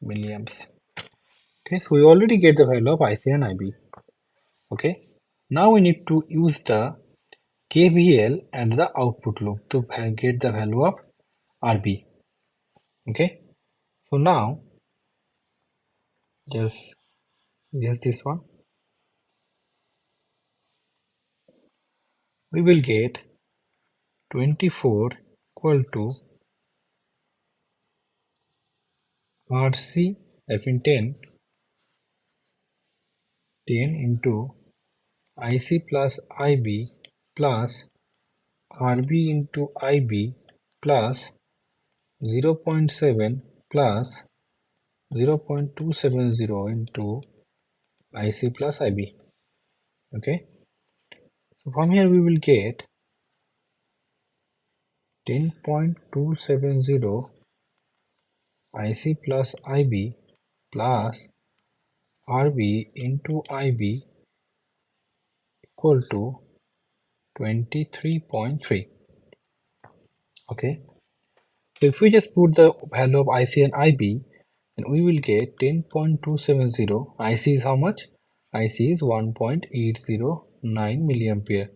milliamps. Okay, so we already get the value of IC and IB. Okay, now we need to use the KVL and the output loop to get the value of RB. Okay, so now just this one. We will get 24 equal to RC, I mean 10 into IC plus IB plus RB into IB plus 0.7 plus 0.270 into IC plus IB. Okay, so from here we will get 10.270 IC plus IB plus RB into IB equal to 23.3. Okay, so if we just put the value of IC and IB, then we will get 10.270. IC is how much? IC is 1.809 milliampere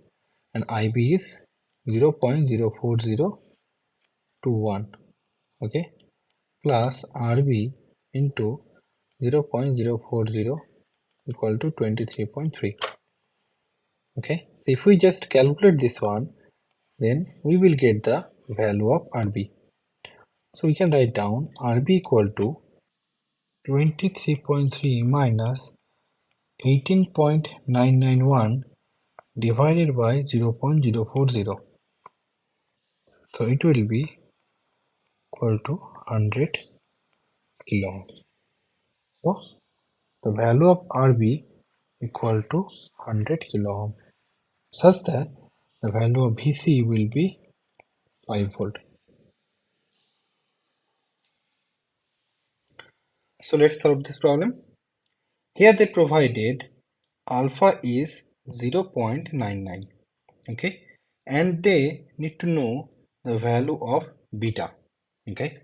and IB is 0.04021. Okay, plus RB into 0.040 equal to 23.3. Okay, so if we just calculate this one, then we will get the value of RB. So we can write down RB equal to 23.3 minus 18.991 divided by 0.040. So it will be equal to 100 kilo ohm. So the value of RB equal to 100 kilo ohm, such that the value of VC will be 5 volt. So let's solve this problem. Here they provided alpha is 0.99, okay, and they need to know the value of beta, okay.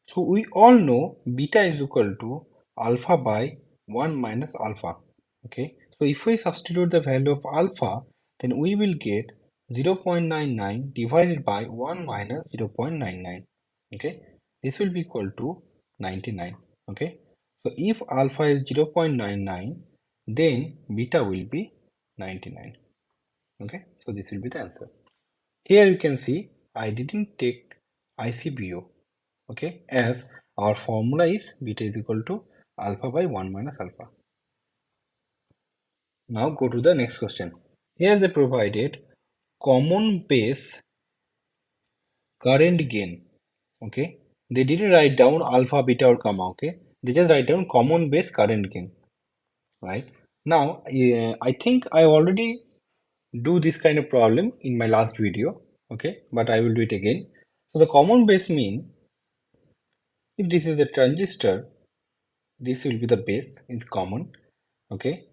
So we all know beta is equal to alpha by 1 minus alpha, okay. So if we substitute the value of alpha, then we will get 0.99 divided by 1 minus 0.99, okay. This will be equal to 99, okay. So if alpha is 0.99, then beta will be 99, okay. So this will be the answer. Here you can see I didn't take ICBO, okay, as our formula is beta is equal to alpha by 1 minus alpha. Now go to the next question. Here they provided common base current gain, okay. They didn't write down alpha, beta or gamma, okay. They just write down common base current gain, right. Now I think I already do this kind of problem in my last video, okay, but I will do it again. So the common base mean if this is a transistor, this will be the base is common, okay.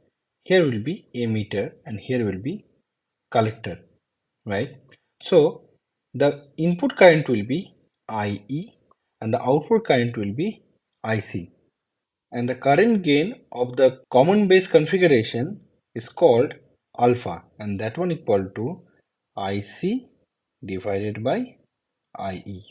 Here will be emitter and here will be collector, right. So the input current will be IE and the output current will be IC, and the current gain of the common base configuration is called alpha, and that one equal to IC divided by IE.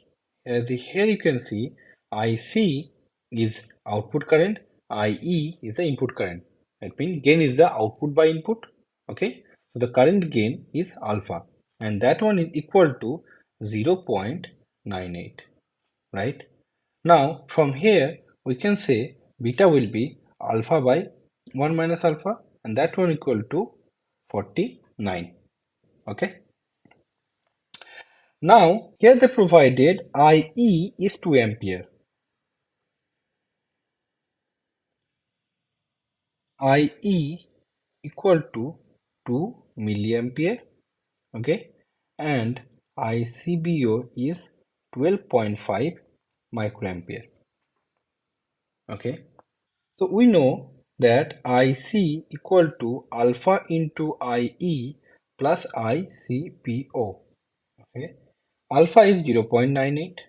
Here you can see IC is output current, IE is the input current. That means gain is the output by input. Okay, so the current gain is alpha, and that one is equal to 0.98. Right now, from here we can say beta will be alpha by 1 minus alpha, and that one equal to 49. Okay. Now, here they provided IE is 2 ampere. IE equal to 2 milliampere, okay, and ICBO is 12.5 microampere, okay. So we know that IC equal to alpha into IE plus ICBO, okay. Alpha is 0.98,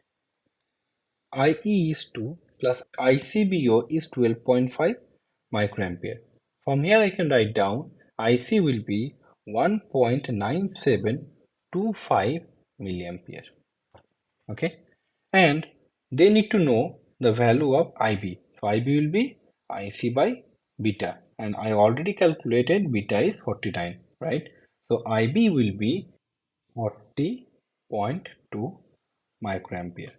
IE is 2 plus ICBO is 12.5 microampere. From here I can write down IC will be 1.9725 milliampere. Okay, and they need to know the value of IB. So IB will be IC by beta, and I already calculated beta is 49, right? So IB will be 40.2 microampere.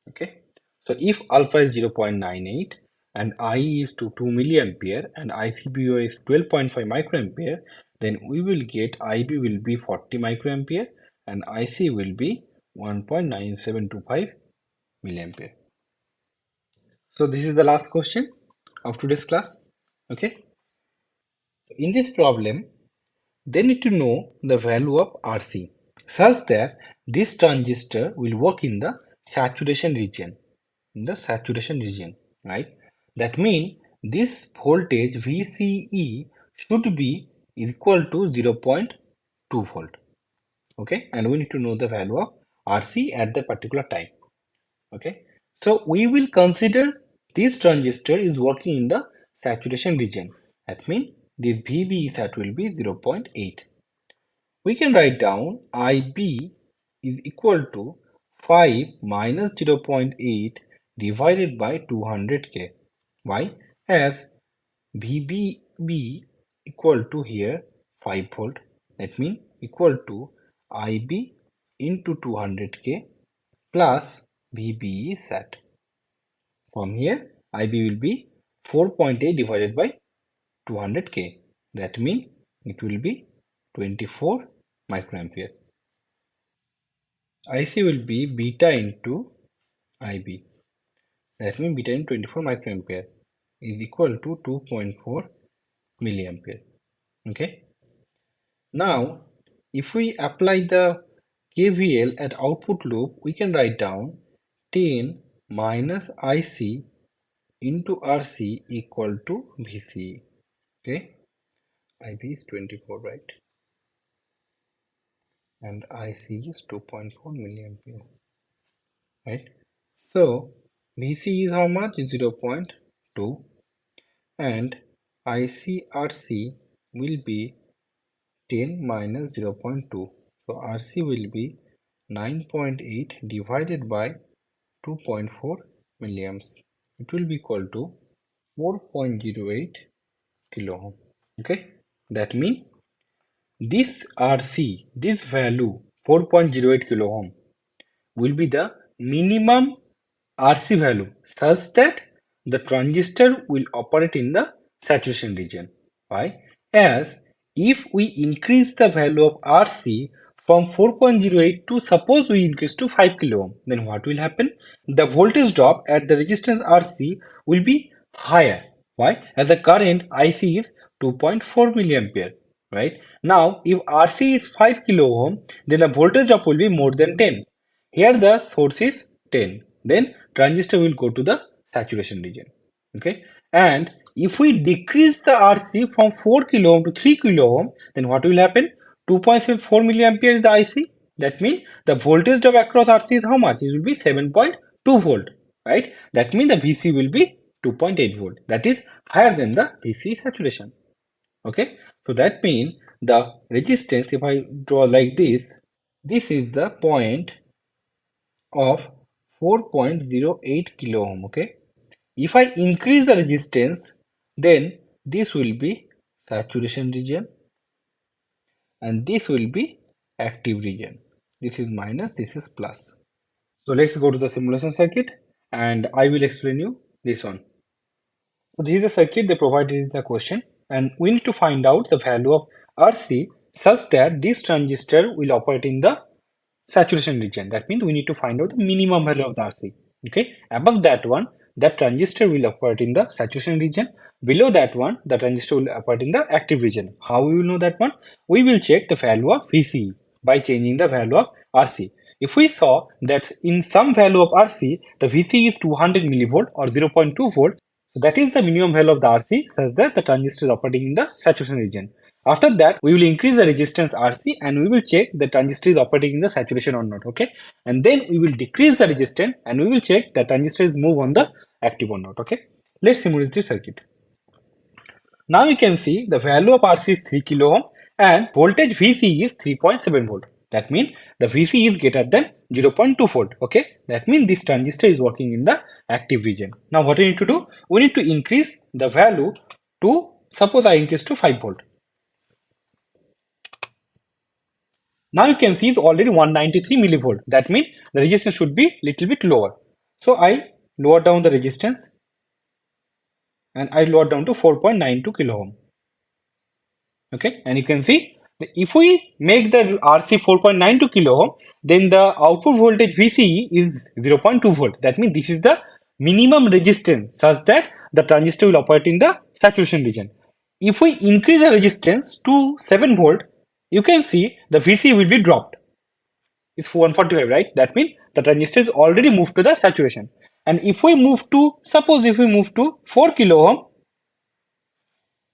Okay, so if alpha is 0.98 and IE is to 2 milliampere and ICBO is 12.5 microampere, then we will get IB will be 40 microampere and IC will be 1.9725 milliampere. So this is the last question of today's class. Okay, in this problem, they need to know the value of RC such that this transistor will work in the saturation region. Right? That means this voltage VCE should be equal to 0.2 volt. Okay, and we need to know the value of RC at the particular time. Okay, so we will consider this transistor is working in the saturation region. That means this VB sat will be 0.8. We can write down IB is equal to 5 minus 0.8 divided by 200k. Why? As VBB equal to here 5 volt. That means equal to IB into 200k plus VBE sat. From here IB will be 4.8 divided by 200K. That means it will be 24 microampere. IC will be beta into IB. That means beta into 24 microampere is equal to 2.4 milliampere. Okay. Now, if we apply the KVL at output loop, we can write down 10 minus IC into RC equal to VC. Okay. IB is 24, right? And IC is 2.4 milliampere, right? So VC is how much? 0.2, and ICRC will be 10 minus 0.2. So RC will be 9.8 divided by 2.4 milliamps. It will be equal to 4.08 kilo ohm. Okay, that means this RC, this value 4.08 kilo ohm will be the minimum RC value such that the transistor will operate in the saturation region. Why? As if we increase the value of RC from 4.08 to, suppose we increase to 5 kilo ohm, then what will happen? The voltage drop at the resistance RC will be higher. Why? As the current IC is 2.4 milliampere. Right? Now, if RC is 5 kilo ohm, then the voltage drop will be more than 10. Here the source is 10. Then transistor will go to the saturation region. Okay. And if we decrease the RC from 4 kilo ohm to 3 kilo ohm, then what will happen? 2.74 milliampere is the IC. That means the voltage drop across RC is how much? It will be 7.2 volt. Right? That means the VC will be 2.8 volt. That is higher than the VC saturation. Okay. So that means the resistance, if I draw like this is the point of 4.08 kilo ohm. Okay. If I increase the resistance, then this will be saturation region and this will be active region. This is minus, this is plus. So let's go to the simulation circuit and I will explain you this one. So this is a circuit they provided in the question, and we need to find out the value of RC such that this transistor will operate in the saturation region. That means we need to find out the minimum value of the RC. Okay, above that one, that transistor will operate in the saturation region. Below that one, the transistor will operate in the active region. How we will know that one? We will check the value of VCE by changing the value of RC. If we saw that in some value of RC, the VCE is 200 millivolt or 0.2 volt, so that is the minimum value of the RC such that the transistor is operating in the saturation region. After that, we will increase the resistance RC and we will check the transistor is operating in the saturation or not. Okay, and then we will decrease the resistance and we will check the transistor is move on the active or not. Okay, let's simulate the circuit. Now you can see the value of RC is 3 kilo ohm and voltage VC is 3.7 volt. That means the VC is greater than 0.2 volt. Okay, that means this transistor is working in the active region. Now what we need to do? We need to increase the value to, suppose I increase to 5 volt. Now you can see it's already 193 millivolt. That means the resistance should be little bit lower. So I lower down the resistance and I lower down to 4.92 kilo ohm. Okay, and you can see if we make the RC 4.92 kilo ohm, then the output voltage VCE is 0.2 volt. That means this is the minimum resistance such that the transistor will operate in the saturation region. If we increase the resistance to 7 volt, you can see the VC will be dropped. It's 145, right? That means the transistor is already moved to the saturation. And if we move to, suppose if we move to 4 kilo ohm,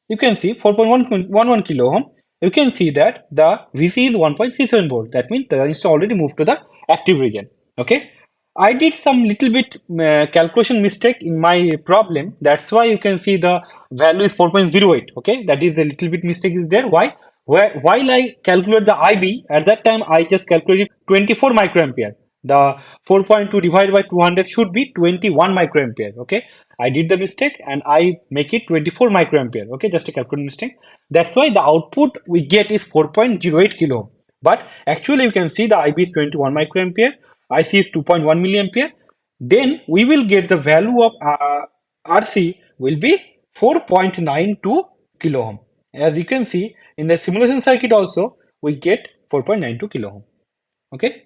you can see 4.11 kilo ohm, you can see that the VC is 1.37 volt. That means the transistor already moved to the active region. Okay. I did some little bit calculation mistake in my problem. That's why you can see the value is 4.08. Okay, that is a little bit mistake is there. Why? While I calculate the IB, at that time I just calculated 24 microampere. The 4.2 divided by 200 should be 21 microampere. Okay, I did the mistake and I make it 24 microampere. Okay, just a calculation mistake. That's why the output we get is 4.08 kilo. But actually you can see the IB is 21 microampere. IC is 2.1 milliampere. Then we will get the value of RC will be 4.92 kilo ohm. As you can see in the simulation circuit also, we get 4.92 kilo ohm. Okay,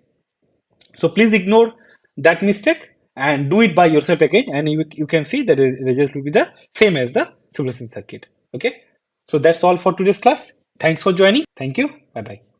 so please ignore that mistake and do it by yourself again, and you can see that the result will be the same as the simulation circuit. Okay, so that's all for today's class. Thanks for joining. Thank you. Bye bye.